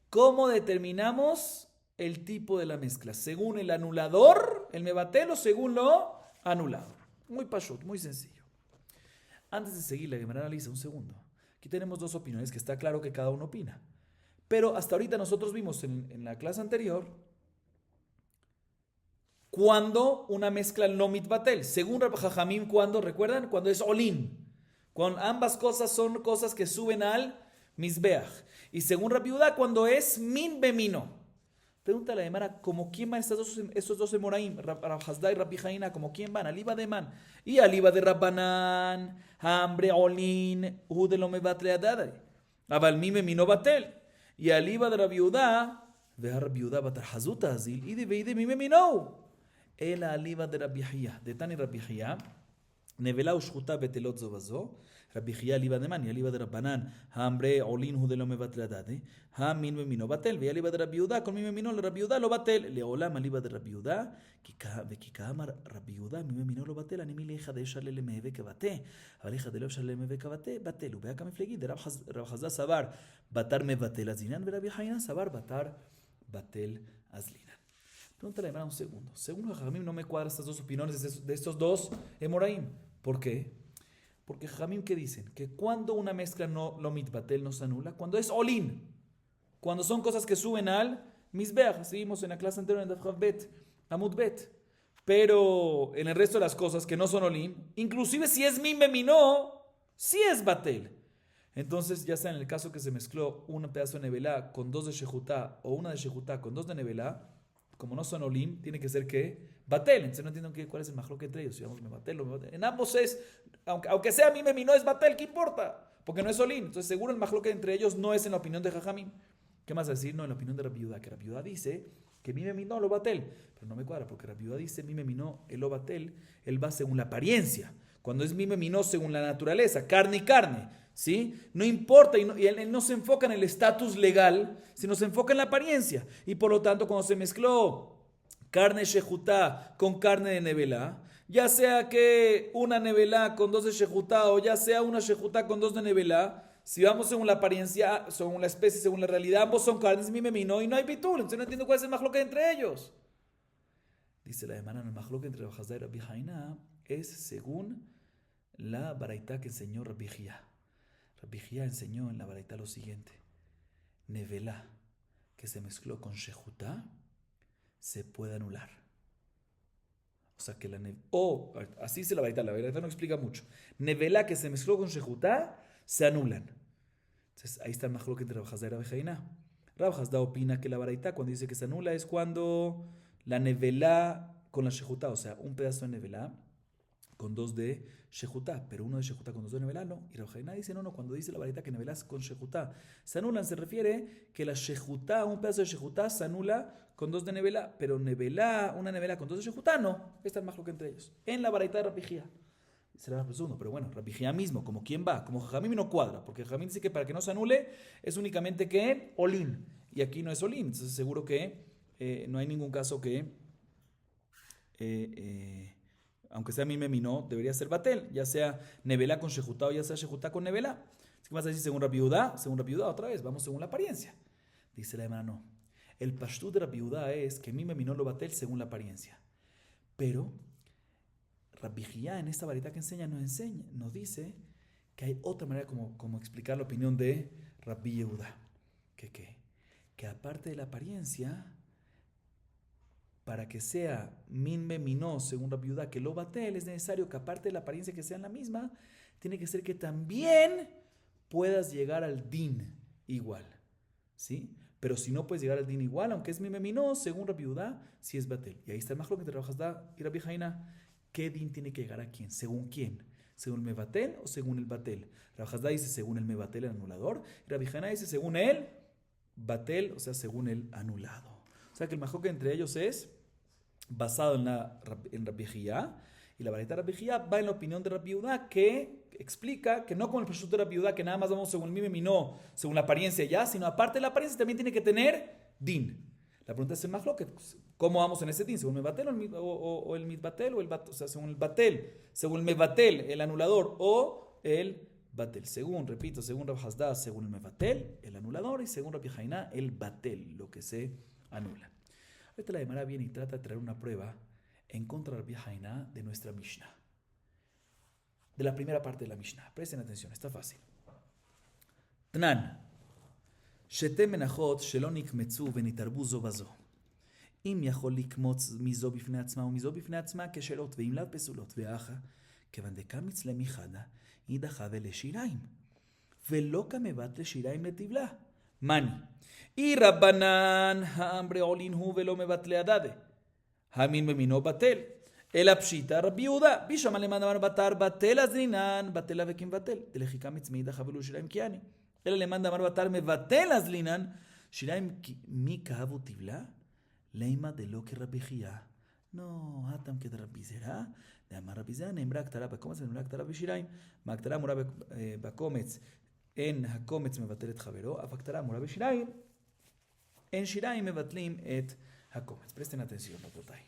¿cómo determinamos el tipo de la mezcla? ¿Según el anulador, el mebatel, o según lo anulado? Muy pashut, muy sencillo. Antes de seguir, la Gemara analiza un segundo. Aquí tenemos 2 opiniones que está claro que cada uno opina. Pero hasta ahorita nosotros vimos en la clase anterior cuando una mezcla no mitbatel. Según Rabbi Jajamim, ¿cuándo? ¿Recuerdan? Cuando es olin. Cuando ambas cosas son cosas que suben al misbeach. Y según Rabbi Yehuda, cuando es min bemino. Pregunta a la Gemara, ¿cómo quién van estos 2 emoraim? Rav Hasda y Rabbi Haina, ¿cómo quién van? Aliba de man y aliba de Rabbanan, hambre olin, udelo me batre adade. Abal mime mino batel. Y aliba de Rabbi Yehuda, ve Rabbi Yehuda batar hazuta azil, y de mime mino. El aliba de Rabbi Haya, de Tani Rabbi Haya, nevela ushchuta betelot zovazo. Rabbi Haya aliba de man y aliba de Rabbanan, hambre olin udelo me batre adade. Min memino batel, ve aliba de Rabbi Yehuda, con mi memino le Rabbi Yehuda lo batel, le olam aliba de Rabbi Yehuda, que kamar Rabbi Yehuda, mi memino lo batel, ani mi leja de echarle le meheve que bate, aleja de lo echarle meheve que bate, batel, ube acá me flegui, de Rav Hasda sabar, batar me batel azlinan, ve Rabbi Haina sabar, batar, batel azlinan. Pregúntale un segundo. Según Jajamim no me cuadran estas 2 opiniones de estos 2 emoraim. ¿Por qué? Porque Jajamim, ¿qué dicen? Que cuando una mezcla no lo mitbatel no se anula, cuando es olin. Cuando son cosas que suben al misbeach, seguimos en la clase anterior en Daf Bet, Amud Bet. Pero en el resto de las cosas que no son olim, inclusive si es min beminó, sí es batel. Entonces, ya sea en el caso que se mezcló un pedazo de nevelá con dos de shehutá o una de shehutá con dos de nevelá, como no son olim, tiene que ser que batel. Entonces no entiendo cuál es el majloque entre ellos. Si vamos, me batel o me batel. En ambos es, aunque sea a mí me no es batel, ¿qué importa? Porque no es olim. Entonces, seguro el majloque entre ellos no es en la opinión de Jajamim. ¿Qué más decir? No, en la opinión de Rabbi Yehuda, que Rabbi Yehuda dice que mi no lo batel. Pero no me cuadra, porque Rabbi Yehuda dice mi no el lo batel, él va según la apariencia. Cuando es mi no según la naturaleza, carne y carne. ¿Sí? No importa, y él no se enfoca en el estatus legal, sino se enfoca en la apariencia. Y por lo tanto, cuando se mezcló carne shehutá con carne de nevelá, ya sea que una nevelá con dos de shehutá o ya sea una shehutá con dos de nevelá, si vamos según la apariencia, según la especie, según la realidad, ambos son carnes, mi memino, y no hay bitul. Entonces no entiendo cuál es el majloque entre ellos. Dice la hermana, el majloque entre Rabbi Hazdá y Rabbi Jaina es según la baraitá que enseñó Rabbi Hiyá. Rabbi Hiyá enseñó en la baraitá lo siguiente: nevelá que se mezcló con shehutá se puede anular. O sea que así se la baraitá no explica mucho. Nevelá que se mezcló con shehutá se anulan. Entonces ahí está el majloque entre Rabbi Hazdá y Rabbi Jaina. Rabbi Hazdá opina que la baraitá cuando dice que se anula es cuando la nevelá con la shehutá, o sea, un pedazo de nevelá con dos de shehutá, pero uno de shehutá con dos de nevelá no. Y Rabbi Jaina dice no, cuando dice la baraitá que nevelá es con shehutá se anulan, se refiere que la shehutá, un pedazo de shehutá se anula con dos de nevelá, pero nevelá, una nevelá con dos de shehutá no. Está el majloque entre ellos. En la baraitá de Rabbi Hiyá. Será más uno, pero bueno, Rabbi Hiyá mismo, como quién va, como Jajamim no cuadra, porque Jajamim dice que para que no se anule es únicamente que olín, y aquí no es olín, entonces seguro que no hay ningún caso que, aunque sea mime no, debería ser batel, ya sea nevelá con shehutá o ya sea shehutá con nevelá. ¿Qué vas a decir según Rabbi Yehuda? Según Rabbi Yehuda, otra vez, vamos según la apariencia. Dice la hermana, no. El pashtut de Rabbi Yehuda es que mime no lo batel según la apariencia, pero Rabbi Hiyá en esta varita que nos dice que hay otra manera como explicar la opinión de Rabbi Yehuda. Que aparte de la apariencia, para que sea min minó, según Rabbi Yehuda, que lo batel, es necesario que aparte de la apariencia que sean la misma, tiene que ser que también puedas llegar al din igual. ¿Sí? Pero si no puedes llegar al din igual, aunque es min minó, según Rabbi Yehuda, sí es batel. Y ahí está el majloque entre Rabbi Hazdá y Rabbi Jaina. ¿Qué din tiene que llegar a quién? ¿Según quién? ¿Según el mebatel o según el batel? Rabbi Hazdá dice según el mebatel, el anulador. Y Rabbi Haná dice según el batel, o sea, según el anulado. O sea que el majloque entre ellos es basado en Rabbi Hiyá. Y la varita de Rabbi Hiyá va en la opinión de Rabbi Yehuda, que explica que no con el prosciutto de Rabbi Yehuda, que nada más vamos según el mime y no según la apariencia ya, sino aparte de la apariencia también tiene que tener din. La pregunta es el majloque, ¿cómo vamos en ese din? ¿Según el mebatel o el mitbatel? O sea, según el batel, según el mebatel, el anulador, o el batel. Repito, según Rabbi Hazdá, según el mebatel, el anulador, y según Rabbi Jaina, el batel, lo que se anula. Ahorita la Gemara viene y trata de traer una prueba en contra de Rabbi Jaina de nuestra Mishnah. De la primera parte de la Mishnah. Presten atención, está fácil. Tnan. שתי מנחות שלא נקמצו ונתערבו זו בזו. אם יכול לקמוץ מזו בפני עצמה ומזו בפני עצמה כשאלות, ואם לאו פסולות, ואחא, כיוון דקמיץ למיחדה, אידחה ולשיריים. ולא כמבת לשיריים לטבלה. מני. אי רבנן האמרי עולין הוא ולא מבט להדדה. המין במינו בטל. אלא פשיטא רבי יהודה. בישמע למען אמר בתר בטל אז רינן, בטלה וכמבטל. דלכי קמיץ מאידחה ולו שיריים קיאני. אלא למאן דאמר בתר מבטל אז לינן, שיריים מי כאבו טבלה? לימה דלא כרבי חייא. נו, הטם כדרבי זרע, דאמר רבי זרע, נאמרה כתרה בקומץ ונאמרה כתרה בשיריים. מה הכתרה אמורה בקומץ, אין הקומץ מבטל את חברו, אף הכתרה אמורה בשיריים, אין שיריים מבטלים את הקומץ. Presten atención, Rabotay.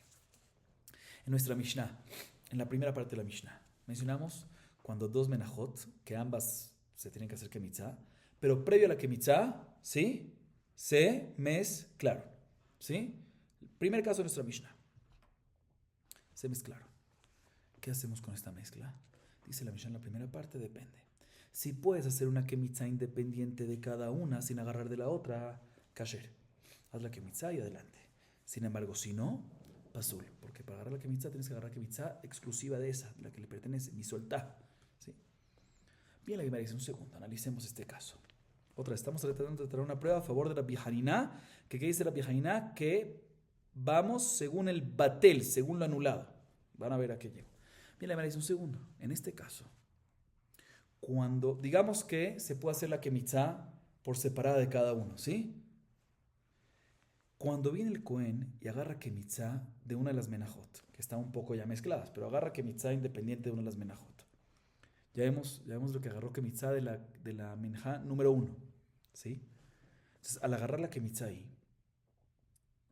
En nuestra Mishnah, en la primera parte de la Mishnah, mencionamos cuando dos menajot, que ambas se tienen que hacer kemitzá, pero previo a la kemitzá, ¿sí? Se mezclaron, ¿sí? Primer caso de nuestra Mishnah. Se mezclaron. ¿Qué hacemos con esta mezcla? Dice la Mishnah en la primera parte, depende. Si puedes hacer una kemitzá independiente de cada una sin agarrar de la otra, kasher. Haz la kemitzá y adelante. Sin embargo, si no, pasul. Porque para agarrar la kemitzá tienes que agarrar kemitzá exclusiva de esa, la que le pertenece, mi soltá. ¿Sí? Bien, la Gemara dice, un segundo, analicemos este caso. Otra vez, estamos tratando de traer una prueba a favor de Rabbi Hanina. ¿Qué dice Rabbi Hanina? Que vamos según el batel, según lo anulado. Van a ver a qué llego. Bien, la Gemara dice, un segundo. En este caso, cuando, digamos que se puede hacer la Kemitzá por separada de cada uno, ¿sí? Cuando viene el Cohen y agarra Kemitzá de una de las menajot, que están un poco ya mezcladas, pero agarra Kemitzá independiente de una de las menajot. Ya vemos lo que agarró Kemitzá de la minja número 1, ¿sí? Entonces, al agarrar la Kemitzá ahí,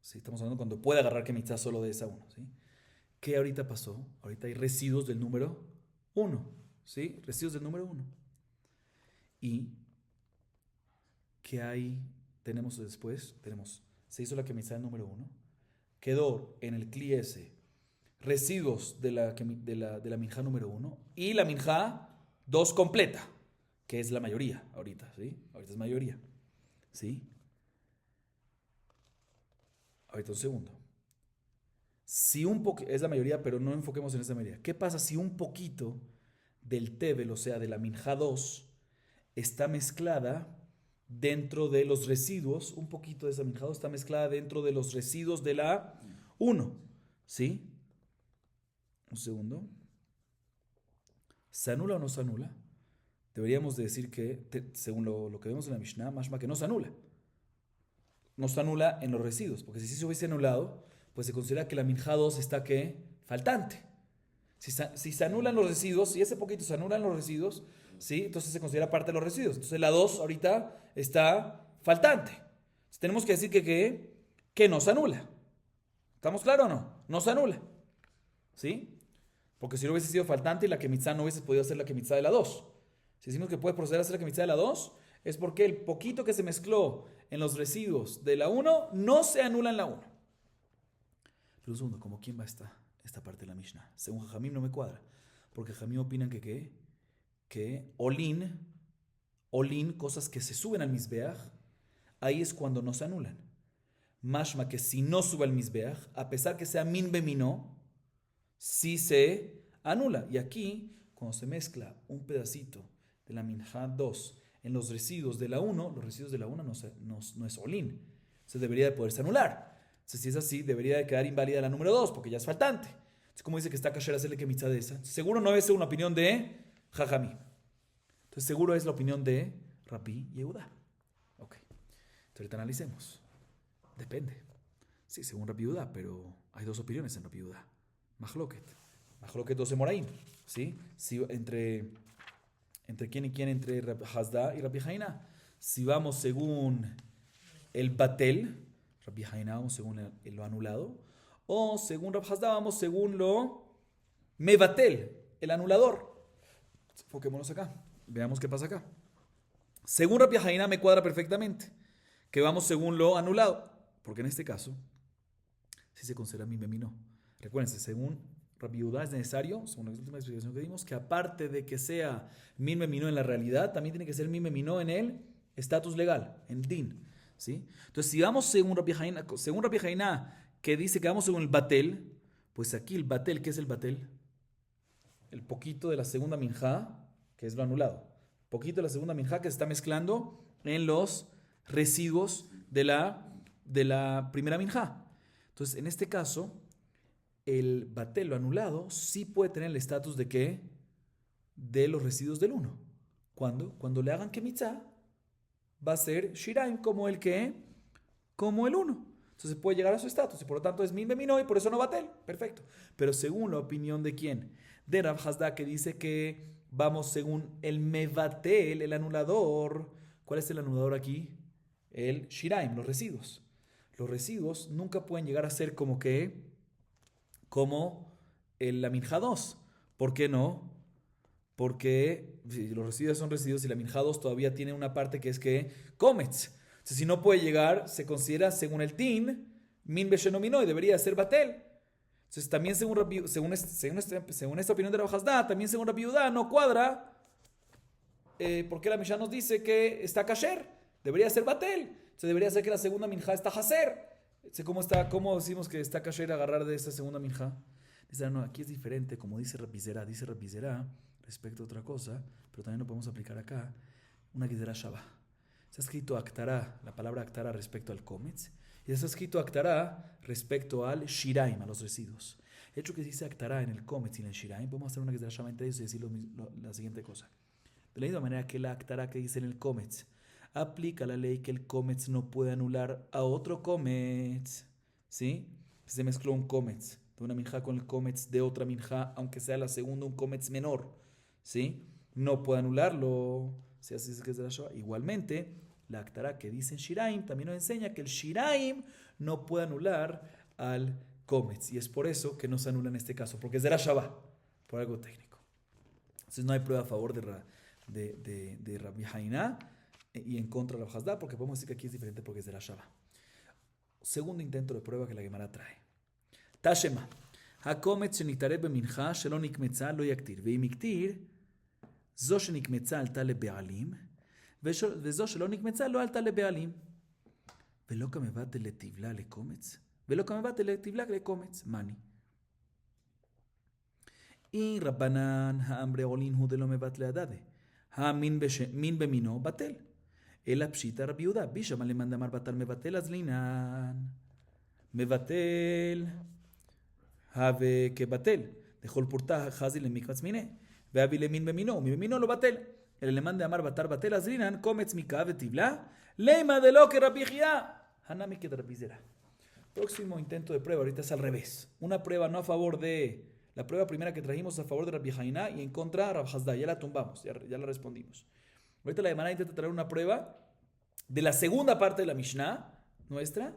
¿sí? Estamos hablando cuando puede agarrar Kemitzá solo de esa 1, ¿sí? ¿Qué ahorita pasó? Ahorita hay residuos del número 1, ¿sí? Residuos del número 1. ¿Y qué hay? Tenemos después, se hizo la Kemitzá del número 1, quedó en el Kli S residuos de la minja número 1 y la minja 2 completa, que es la mayoría ahorita, ¿sí? Ahorita es mayoría, ¿sí? Ahorita un segundo. Si un poquito, es la mayoría, pero no enfoquemos en esa mayoría. ¿Qué pasa si un poquito del Tevel, o sea, de la minja 2, está mezclada dentro de los residuos, un poquito de esa minja 2 está mezclada dentro de los residuos de la 1, ¿sí? Un segundo. ¿Se anula o no se anula? Deberíamos de decir que, según lo que vemos en la Mishnah, mashma que no se anula. No se anula en los residuos, porque si se hubiese anulado, pues se considera que la minja 2 está, ¿qué? Faltante. Si se anulan los residuos, si ese poquito se anulan los residuos, ¿sí? Entonces se considera parte de los residuos. Entonces la 2 ahorita está faltante. Entonces tenemos que decir que no se anula. ¿Estamos claros o no? No se anula. ¿Sí? Porque si no hubiese sido faltante y la Kemitzá no hubiese podido hacer la Kemitzá de la 2. Si decimos que puede proceder a hacer la Kemitzá de la 2, es porque el poquito que se mezcló en los residuos de la 1 no se anula en la 1. Pero un segundo, ¿cómo quién va esta parte de la Mishnah? Según Jajamim no me cuadra. Porque Jajamim opinan que Olin, cosas que se suben al Mizbeach, ahí es cuando no se anulan. Mashma que si no sube al Mizbeach, a pesar que sea min beminó, sí se anula. Y aquí, cuando se mezcla un pedacito de la minja 2 en los residuos de la 1, los residuos de la 1 no es olín. Se debería de poderse anular. Entonces, si es así, debería de quedar inválida la número 2, porque ya es faltante. Entonces, ¿cómo dice que está kasher hacerle Kemitzá de esa? Seguro no es una opinión de Jajamí. Entonces, seguro es la opinión de Rabbi Yehuda. Ok. Entonces, ahorita analicemos. Depende. Sí, según Rabbi Yehuda, pero hay dos opiniones en Rabbi Yehuda. Mahloket 12 Moraim, ¿sí? Si, entre quién y quién, entre Rabbi Hasda y Rabbi Haina. Si vamos según el batel, Rabbi Haina vamos según lo anulado, o según Rabbi Hasda vamos según lo mevatel, el anulador. Enfoquémonos acá, veamos qué pasa acá. Según Rabbi Haina me cuadra perfectamente que vamos según lo anulado, porque en este caso sí se considera mi memino. Recuérdense, según Rabbi Yehuda es necesario, según la última explicación que dimos, que aparte de que sea min memino en la realidad, también tiene que ser min memino en el estatus legal, en din, ¿sí? Entonces, si vamos según Rabbi Haina, que dice que vamos según el batel, pues aquí el batel, ¿qué es el batel? El poquito de la segunda minjá, que es lo anulado. Poquito de la segunda minjá que se está mezclando en los residuos de la primera minjá. Entonces, en este caso, el batel, lo anulado, sí puede tener el estatus de ¿qué? De los residuos del 1. ¿Cuándo? Cuando le hagan Kemitzá, va a ser Shiraim como el 1. Entonces puede llegar a su estatus y por lo tanto es min beminó y por eso no batel. Perfecto. Pero según la opinión de quién? De Rav Hasda, que dice que vamos según el mevatel, el anulador. ¿Cuál es el anulador aquí? El Shiraim, los residuos. Los residuos nunca pueden llegar a ser como la minja 2. ¿Por qué no? Porque si los residuos son residuos y la minja 2 todavía tiene una parte que es que comets. Entonces, si no puede llegar, se considera según el tin, min beshenominó y debería ser batel. Entonces, también según esta opinión de Rav Hasda, también según Rabbi Yehuda, no cuadra porque la Mishnah nos dice que está kasher, debería ser batel. Entonces, debería ser que la segunda minja está haser. ¿Cómo decimos que está kasher agarrar de esta segunda minja? Dice, no, aquí es diferente, como dice Rabbi Zera. Dice Rabbi Zera respecto a otra cosa, pero también lo podemos aplicar acá, una Gezerá Shabá. Está escrito Aktará, la palabra Aktará respecto al Kometz, y está escrito Aktará respecto al Shiraim, a los residuos. El hecho que se dice Aktará en el Kometz y en el Shiraim, podemos hacer una Gezerá Shabá entre ellos y decir la siguiente cosa. De la misma manera que la Aktará que dice en el Kometz aplica la ley que el Kometz no puede anular a otro Kometz, ¿sí? Si se mezcló un Kometz de una minjá con el Kometz de otra minjá, aunque sea la segunda un Kometz menor, ¿sí? No puede anularlo. Si así es que es de la Shoah. Igualmente, la Aktará que dice en Shiraim también nos enseña que el Shiraim no puede anular al Kometz. Y es por eso que no se anula en este caso, porque es de la Shabbat, por algo técnico. Entonces no hay prueba a favor de Rabbi Hainá y en contra de Rav Hasda, porque podemos decir que aquí es diferente porque es de la Shabbat. Segundo intento de prueba que la Gemara trae. Tashema. HaKometz shenitareb bemincha shelo nikmetza lo yaktir. Veim iktir זו שנקמצה עלתה לבעלים, וזו שלא נקמצה לא עלתה לבעלים. ולא כמבטל לטבלה לקומץ, ולא כמבטל לטבלה לקומץ. מני? אם רבנן האמרי עולין הוא דלא מבטל הדדה, המין במינו בטל. אלא פשיטא רבי יהודה, בישמע למאן דאמר בטל מבטל, אז לינן. מבטל, הווה כבטל. דכל פורתא חזי למקבץ מיניה. ואבי למין במינו, ומבמינו לא בטל. אלא למאן דאמר בטל בטל, אז רינן קומץ מקה וטבלה, לימה דלא כרבי חייא, הנמי כדרבי זרע. Próximo intento de prueba, ahorita es al revés. Una prueba no a favor de... La prueba primera que trajimos a favor de Rabbi Hainá y en contra de Rav Hasda. Ya la tumbamos, ya la respondimos. Ahorita la Gemara intenta traer una prueba de la segunda parte de la Mishnah nuestra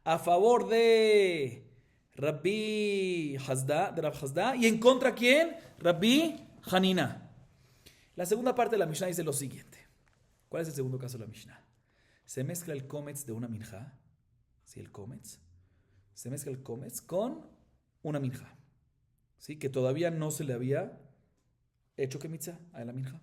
a favor de Rabbi Hasda, de Rav Hasda, y en contra ¿quién? Rabbi Hanina. La segunda parte de la Mishnah dice lo siguiente. ¿Cuál es el segundo caso de la Mishnah? Se mezcla el Kometz de una minjá. ¿Sí? El Kometz. Se mezcla el Kometz con una minjá. ¿Sí? Que todavía no se le había hecho kemitza a la minjá.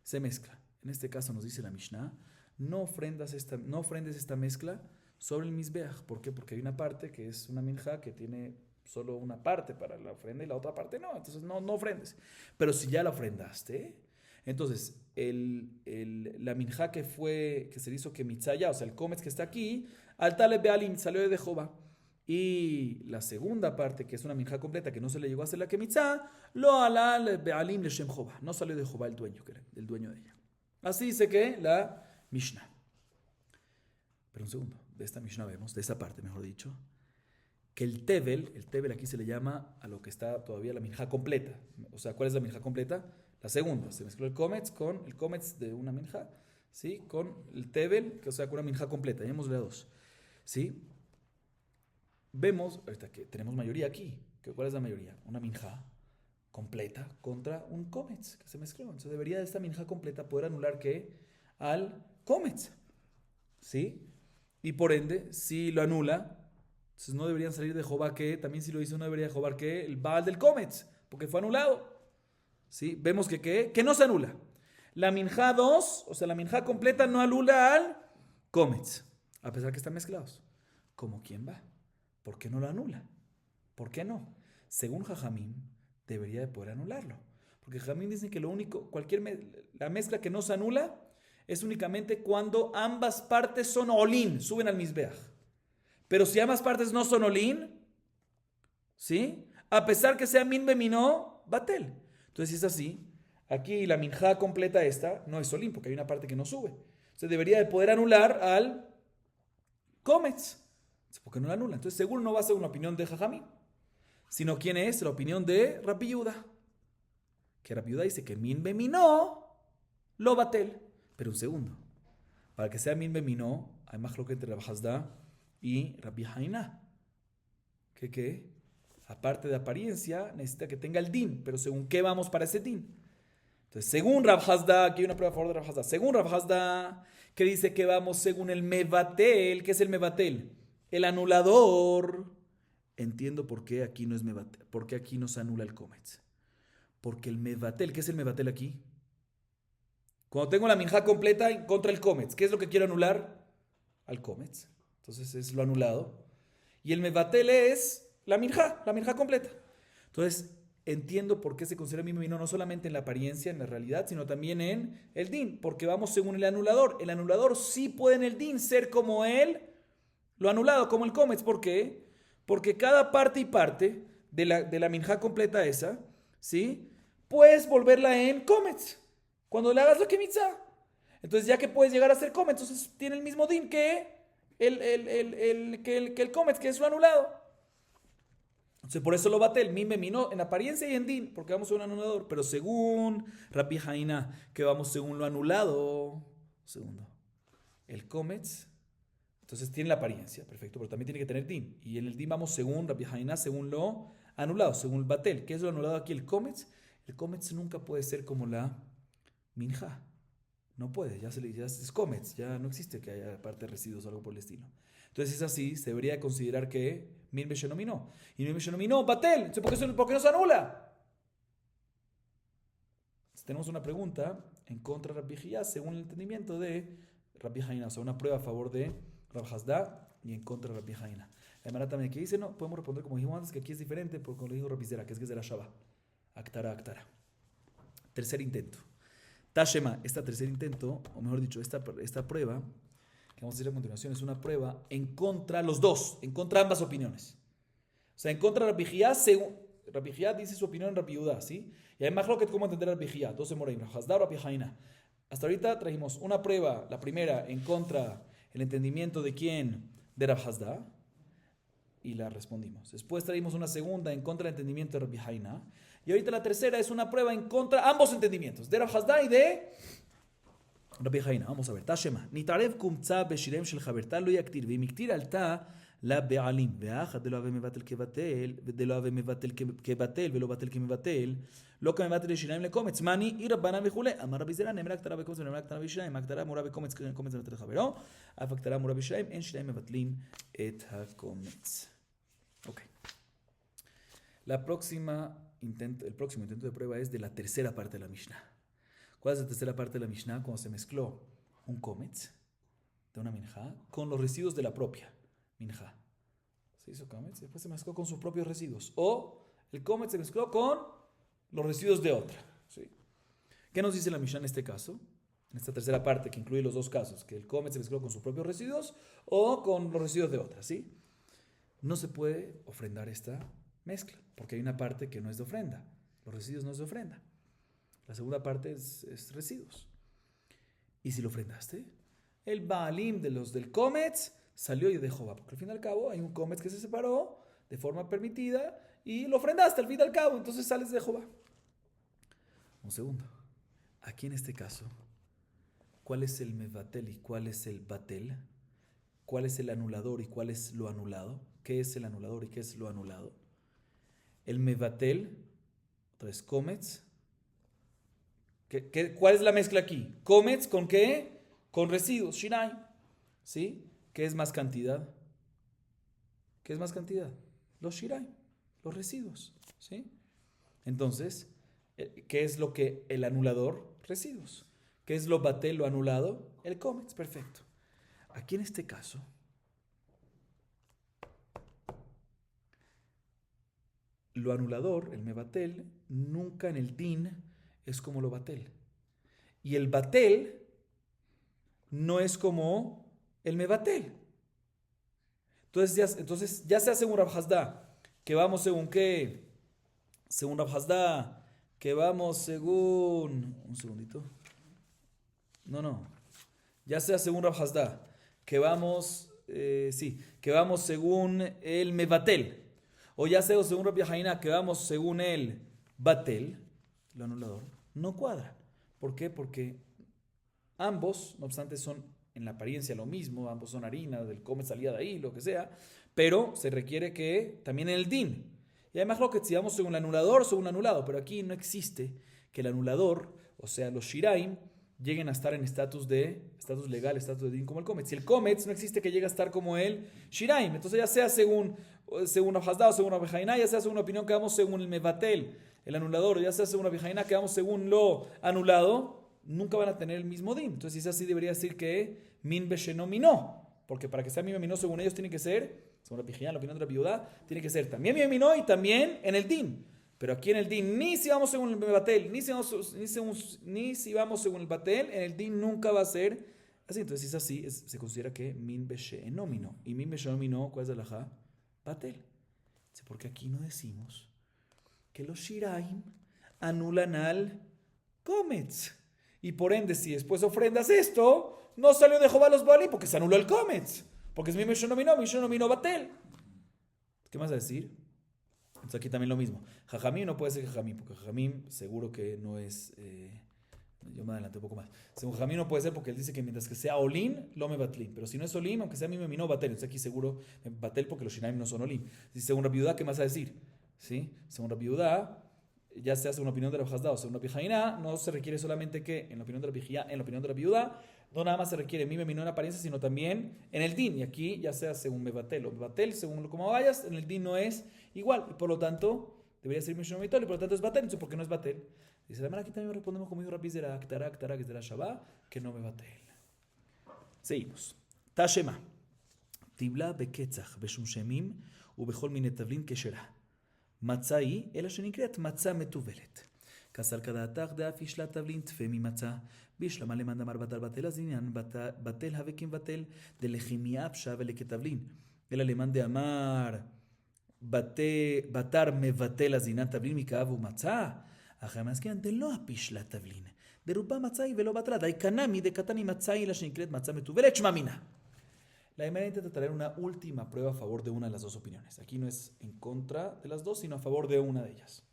Se mezcla. En este caso nos dice la Mishnah, no ofrendes esta mezcla sobre el Mizbeach. ¿Por qué? Porque hay una parte que es una minjá que tiene solo una parte para la ofrenda y la otra parte no. Entonces no ofrendes. Pero si ya la ofrendaste, entonces la minjá que se le hizo kemitza ya, o sea, el Kometz que está aquí, al tale bealim, salió de Jehová. Y la segunda parte, que es una minjá completa, que no se le llegó a hacer la kemitza, lo alal bealim leshem Jehová. No salió de Jehová el dueño de ella. Así dice que la Mishnah. Pero un segundo, de esta Mishnah vemos, de esa parte mejor dicho, que el tevel aquí se le llama a lo que está todavía la minjá completa. O sea, ¿cuál es la minjá completa? La segunda. Se mezcló el Kometz con el Kometz de una minjá, ¿sí? Con el tevel, que o sea, con una minjá completa. Ya hemos leído dos, ¿sí? Vemos, ahorita que tenemos mayoría aquí. ¿Cuál es la mayoría? Una minjá completa contra un Kometz que se mezcló. Entonces debería de esta minjá completa poder anular ¿qué? Al Kometz, ¿sí? Y por ende, si lo anula, entonces no deberían salir de Jehová que, también si lo hizo no debería de Jehová que el Baal del Kometz, porque fue anulado. ¿Sí? Vemos que no se anula. La minjá 2, o sea, la minjá completa no anula al Kometz, a pesar que están mezclados. ¿Cómo quién va? ¿Por qué no lo anula? ¿Por qué no? Según Jajamín, debería de poder anularlo. Porque Jajamín dice que la mezcla que no se anula es únicamente cuando ambas partes son olín, suben al Mizbeach. Pero si ambas partes no son olín, ¿sí? A pesar que sea min beminó, batel. Entonces, si es así, aquí la minjá completa esta no es olín, porque hay una parte que no sube. Se debería de poder anular al Kometz. ¿Por qué no la anula? Entonces, seguro no va a ser una opinión de Jajamín, sino quién es la opinión de Rabbi Yehuda. Que Rabbi Yehuda dice que min beminó lo batel. Pero un segundo. Para que sea min beminó, hay más lo que entre Rav Hasda y Rabbi Hainá. ¿Qué? Aparte de apariencia, necesita que tenga el din. Pero según qué vamos para ese din. Entonces, según Rav Hasda, aquí hay una prueba a favor de Rav Hasda. Según Rav Hasda, que dice que vamos según el mevatel. ¿Qué es el mevatel? El anulador. Entiendo por qué aquí no es mevatel. ¿Por qué aquí no se anula el Kometz? Porque el mevatel, ¿qué es el mevatel aquí? Cuando tengo la minjá completa contra el Kometz, ¿qué es lo que quiero anular? Al Kometz. Entonces es lo anulado. Y el mevatel es la minjá completa. Entonces, entiendo por qué se considera mime no solamente en la apariencia, en la realidad, sino también en el din, porque vamos según el anulador. El anulador sí puede en el din ser como él, lo anulado, como el comets. ¿Por qué? Porque cada parte y parte de la minja completa esa, ¿sí? Puedes volverla en comets cuando le hagas la kemitza. Entonces, ya que puedes llegar a ser comets, entonces tiene el mismo din que el comets, que es lo anulado. Entonces, por eso lo bate el mime minó en apariencia y en din, porque vamos a un anulador. Pero según Rabbi Haina, que vamos según lo anulado, segundo, el comets, entonces tiene la apariencia, perfecto, pero también tiene que tener din. Y en el din vamos según Rabbi Haina, según lo anulado, según el batel. ¿Qué es lo anulado aquí? El comets. El comets nunca puede ser como la minja. No puede, ya es comets, ya no existe que haya parte de residuos o algo por el estilo. Entonces, es así, se debería considerar que min beshenominó. Y min beshenominó, batel. Entonces, ¿por qué no se anula? Entonces, tenemos una pregunta en contra de Rabbi Hiyá, según el entendimiento de Rabbi Haina. O sea, una prueba a favor de Rab Hasda y en contra de Rabbi Haina. La hermana también que dice, no, podemos responder como dijimos antes, que aquí es diferente, porque como le dijo Rabbi Zera, que es de la Shabbat. Actara, actara. Tercer intento. Tashema, este tercer intento, o mejor dicho, esta prueba, que vamos a decir a continuación, es una prueba en contra los dos, en contra de ambas opiniones. O sea, en contra de Rabbi Hiyá, Rabbi Hiyá dice su opinión en Rabbi Yehuda, ¿sí? Y hay más lo que cómo entender a Rabbi Hiyá, 12 moraim, Rab Hasda o Rabbi Haina. Hasta ahorita trajimos una prueba, la primera, en contra el entendimiento de quién, de Rab Hasda, y la respondimos. Después traímos una segunda en contra del entendimiento de Rabbi Haina. Y ahorita la tercera es una prueba en contra ambos entendimientos, de Rab Hasda y de Rabbi Haina. Vamos a ver. Tashema. Nitarev kumtza beshirem shel chaverta lo yaktir. Vimiktir alta la be'alim. Ve'achad de lo ave mevatel kevatel. De lo ave mevatel kevatel. Velo batel kemevatel. Lo que mevatel shirem le komets. Mani y rabbanan vechule. Amar Rabbi Zera. Nemra ktara bekomets. Nemra ktara beshirem. Aktara mura bekomets. Komets mevatel chavero. Af aktara mura beshirem. En shirem mevatlin et hakomets. Ok. El próximo intento de prueba es de la tercera parte de la Mishnah. ¿Cuál es la tercera parte de la Mishnah? Cuando se mezcló un comets de una minja con los residuos de la propia minja. Se hizo comets y después se mezcló con sus propios residuos. O el comets se mezcló con los residuos de otra. ¿Sí? ¿Qué nos dice la Mishnah en este caso? En esta tercera parte que incluye los dos casos, que el comets se mezcló con sus propios residuos o con los residuos de otra. ¿Sí? No se puede ofrendar esta mezcla, porque hay una parte que no es de ofrenda. Los residuos no es de ofrenda. La segunda parte es residuos. ¿Y si lo ofrendaste? El Baalim de los del comets salió y dejó, porque al fin y al cabo hay un comets que se separó de forma permitida y lo ofrendaste al fin y al cabo, entonces sales de Jehová. Un segundo. Aquí en este caso, ¿cuál es el mevatel y cuál es el batel? ¿Cuál es el anulador y cuál es lo anulado? ¿Qué es el anulador y qué es lo anulado? El mevatel, otra vez comets. ¿Cuál es la mezcla aquí? Comets con qué? Con residuos, shinai. ¿Sí? ¿Qué es más cantidad? ¿Qué es más cantidad? Los shirai, los residuos. ¿Sí? Entonces, ¿qué es lo que el anulador? Residuos. ¿Qué es lo batel, lo anulado? El comets, perfecto. Aquí en este caso, lo anulador, el mebatel, nunca en el din es como lo batel. Y el batel no es como el mebatel. Entonces ya sea según Rab Hasda, que vamos según qué. Según Rab Hasda, que vamos según. Un segundito. No. Ya sea según Rab Hasda, que vamos. Que vamos según el mebatel. O ya sea según Rabbi Haina, que vamos según el batel, el anulador, no cuadra. ¿Por qué? Porque ambos, no obstante, son en la apariencia lo mismo, ambos son harina, del come salía de ahí, lo que sea, pero se requiere que también en el din. Y además lo que si vamos según el anulador, según el anulado, pero aquí no existe que el anulador, o sea, los shiraim, lleguen a estar en estatus legal, estatus de din como el comets. Si el comets no existe que llegue a estar como el shiraim, entonces ya sea según Rab Hasda o según Rabbi Haina, ya sea según una opinión que vamos según el mevatel, el anulador, o ya sea según Rabbi Haina que vamos según lo anulado, nunca van a tener el mismo din. Entonces si es así debería decir que min besheno minó, porque para que sea min minó según ellos tiene que ser, según Rabbi Haina, la opinión de Rabbi Yehuda, tiene que ser también min minó y también en el din. Pero aquí en el din, ni si vamos según el batel, ni si vamos según el batel, en el din nunca va a ser así. Entonces, si es así, se considera que min beshe'enomino. Y min beshe'enomino, ¿cuál es el alajá? Batel. Porque aquí no decimos que los shiraim anulan al Kometz. Y por ende, si después ofrendas esto, no salió de Jehová los Bali porque se anuló el Kometz. Porque es mi Mishonomino Batel. ¿Qué más a decir? Entonces aquí también lo mismo. Jajamim no puede ser Jajamim, porque Jajamim seguro que no es... yo me adelanté un poco más. Según Jajamim no puede ser porque él dice que mientras que sea Olin, lo me batlin. Pero si no es Olin, aunque sea mi no batel. Entonces aquí seguro batel porque los Shinaim no son Olin. Según Rabbi Yudá, ¿qué más a decir? ¿Sí? Según Rabbi Yudá, ya se hace una opinión de la Hazdá o según Rabbi Jaina, no se requiere solamente que en la opinión de la Viuda, no nada más se requiere mime minó en apariencia, sino también en el din. Y aquí ya sea según mebatel o mebatel, según como vayas, en el din no es igual. Y por lo tanto, debería ser mishon mitol, y por lo tanto es batel. Entonces, ¿por qué no es batel? Dice la mano, aquí también respondemos como dijo Rabbi Zera, Aktara, que es de la Shabbat, que no me batel. Seguimos. Tashema. Tibla beketzach beshum shemim ubechol mine tavlin keshera. מצה היא, אלא שנקראת מצה מטובלת. כסר כדעתך דאף ישלה תבלין תפה ממצה. בישלמה למאן דאמר בטל בטל אז עניין בטל הווקים בטל דלכימיה פשה ולכתבלין. אלא למאן דאמר בטר מבטל אז עניין תבלין מכאב ומצה. אחרי המסכן דלא הפישלה תבלין. דרובה מצה היא ולא בטלה. די קנמי דקתני מצה היא אלא שנקראת מצה מטובלת שמע מינה. La Gemara intenta traer una última prueba a favor de una de las dos opiniones. Aquí no es en contra de las dos, sino a favor de una de ellas.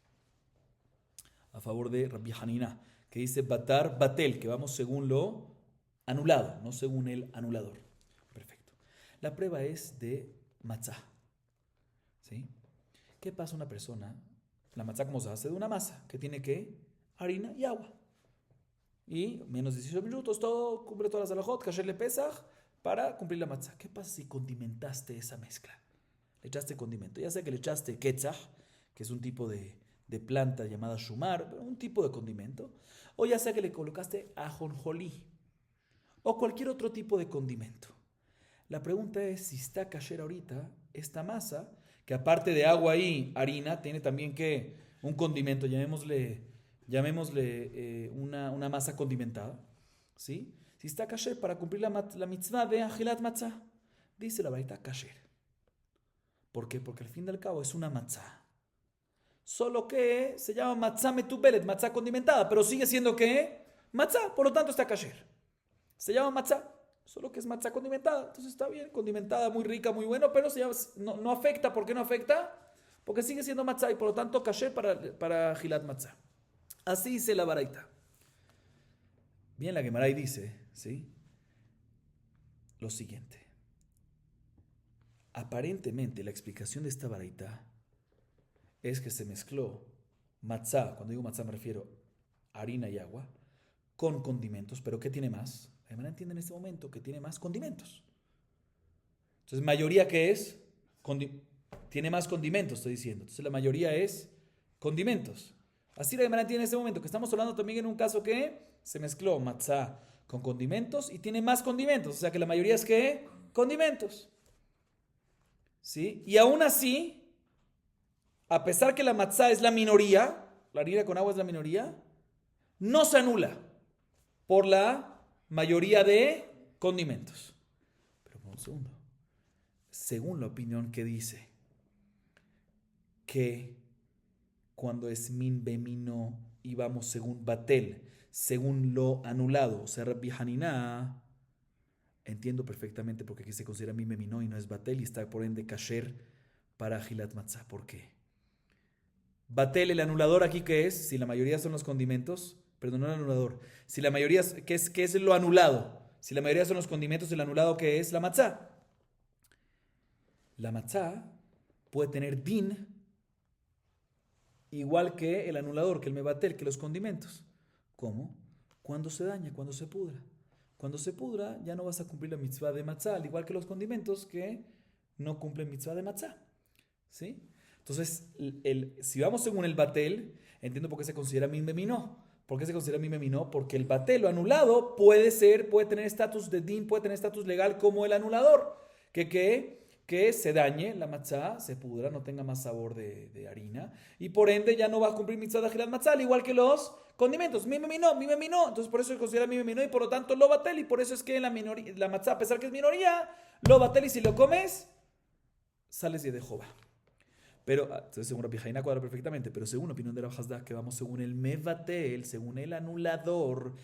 A favor de Rabbi Hanina, que dice batar batel, que vamos según lo anulado, no según el anulador. Perfecto. La prueba es de matzá. ¿Sí? ¿Qué pasa a una persona? La matzá, ¿cómo se hace? De una masa, que tiene que harina y agua. Y menos 18 minutos, todo, cumple todas las alajot, kasher le pesach, para cumplir la matzá. ¿Qué pasa si condimentaste esa mezcla? Le echaste condimento. Ya sea que le echaste quetzah, que es un tipo de planta llamada shumar, un tipo de condimento. O ya sea que le colocaste ajonjolí. O cualquier otro tipo de condimento. La pregunta es si está kasher ahorita esta masa, que aparte de agua y harina, tiene también que un condimento, llamémosle una masa condimentada. ¿Sí? Si está kasher para cumplir la mitzvah de ajilat matzah, dice la baraita kasher. ¿Por qué? Porque al fin y al cabo es una matzah. Solo que se llama matzah metubelet, matzah condimentada, pero sigue siendo que matzah, por lo tanto está kasher. Se llama matzah, solo que es matzah condimentada, entonces está bien, condimentada, muy rica, muy bueno, pero no afecta. ¿Por qué no afecta? Porque sigue siendo matzah y por lo tanto kasher para ajilat matzah. Así dice la baraita. Bien, la Gemara dice, ¿sí?, lo siguiente. Aparentemente, la explicación de esta baraita es que se mezcló matzá, cuando digo matzá me refiero a harina y agua, con condimentos, pero ¿qué tiene más? La Gemara entiende en este momento que tiene más condimentos. Entonces, mayoría, ¿qué es? Tiene más condimentos, estoy diciendo. Entonces, la mayoría es condimentos. Así la Gemara entiende en este momento, que estamos hablando también en un caso que se mezcló matzá con condimentos y tiene más condimentos. O sea que la mayoría es ¿qué? Condimentos. ¿Sí? Y aún así, a pesar que la matzá es la minoría, la harina con agua es la minoría, no se anula por la mayoría de condimentos. Pero por un segundo. Según la opinión que dice que cuando es min bemino y vamos según batel, según lo anulado, o sea, Rabbi Hanina, entiendo perfectamente porque aquí se considera min bemino y no es batel y está por ende kasher para ajilat matzah. ¿Por qué? Batel, el anulador aquí, ¿qué es? Si la mayoría son los condimentos, perdón, no el anulador. Si la mayoría, ¿qué es lo anulado? Si la mayoría son los condimentos, el anulado, ¿qué es? La matzá. La matzá puede tener din igual que el anulador, que el mebatel, que los condimentos. ¿Cómo? Cuando se daña, cuando se pudra. Cuando se pudra, ya no vas a cumplir la mitzvah de matzá, al igual que los condimentos que no cumplen mitzvah de matzá. ¿Sí? Entonces, si vamos según el batel, entiendo por qué se considera min bemino. ¿Por qué se considera min bemino? Porque el batel, lo anulado, puede tener estatus de din, puede tener estatus legal como el anulador. Que que se dañe la matzá, se pudra, no tenga más sabor de harina, y por ende ya no va a cumplir mitzvah de ajilat matzá, al igual que los condimentos. Mi meminó. Entonces por eso se considera mi meminó y por lo tanto lo batel, y por eso es que la matzá, a pesar que es minoría, lo batel, y si lo comes, sales de Jehová. Pero, entonces según Rabbi Jaina cuadra perfectamente, pero según la opinión de Rav Hasda, que vamos según el mevatel, según el anulador.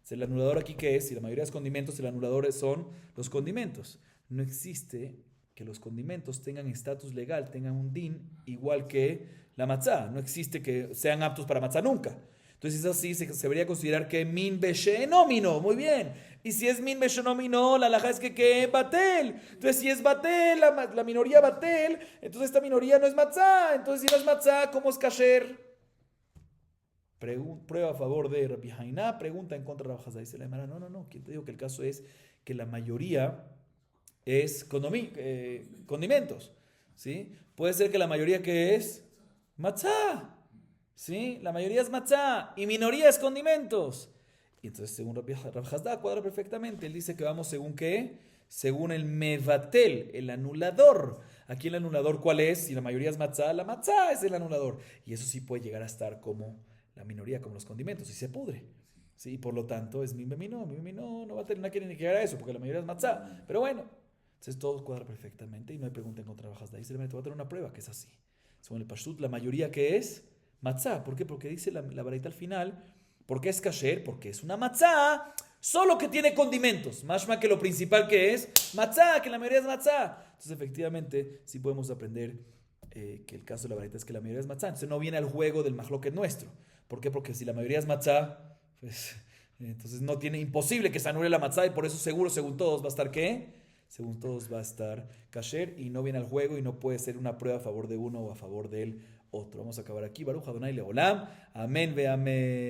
El anulador aquí, ¿qué es? Si la mayoría de los condimentos, el anulador son los condimentos. No existe que los condimentos tengan estatus legal, tengan un din igual que la matzá. No existe que sean aptos para matzá nunca. Entonces es así, se debería considerar que min beshenómino, muy bien. Y si es min beshenómino, la halajá es que batel. Entonces si es batel, la minoría batel, entonces esta minoría no es matzá. Entonces si no es matzá, ¿cómo es kasher? Prueba a favor de Rabbi Haina, pregunta en contra de Rabbi Hasda. Dice la Gemara, no, ¿quién te dijo que el caso es que la mayoría es condimentos? ¿Sí? Puede ser que la mayoría que es matzá. ¿Sí? La mayoría es matzá y minoría es condimentos. Y entonces, según Rabbi Hasda, cuadra perfectamente. Él dice que vamos según qué? Según el mevatel, el anulador. Aquí el anulador, ¿cuál es? Si la mayoría es matzá, la matzá es el anulador. Y eso sí puede llegar a estar como la minoría, como los condimentos, y se pudre. ¿Sí? Y por lo tanto, es mi meminó, no va a tener, no quiere ni llegar a eso, porque la mayoría es matzá. Pero bueno, entonces todo cuadra perfectamente y no hay pregunta en contra de Hasda. Dice, te voy a tener una prueba que es así. Según el Pashut, la mayoría que es matzá. ¿Por qué? Porque dice la baraita al final, ¿por qué es kasher? Porque es una matzá, solo que tiene condimentos. Mashma que lo principal que es matzá, que la mayoría es matzá. Entonces, efectivamente, sí podemos aprender que el caso de la baraita es que la mayoría es matzá. Entonces no viene al juego del mahloket nuestro. ¿Por qué? Porque si la mayoría es matzá, pues entonces no tiene, imposible que se anule la matzá, y por eso seguro, según todos, va a estar ¿qué? Según todos va a estar kasher y no viene al juego y no puede ser una prueba a favor de uno o a favor del otro. Vamos a acabar aquí. Baruch Adonai Leolam. Amén ve amén.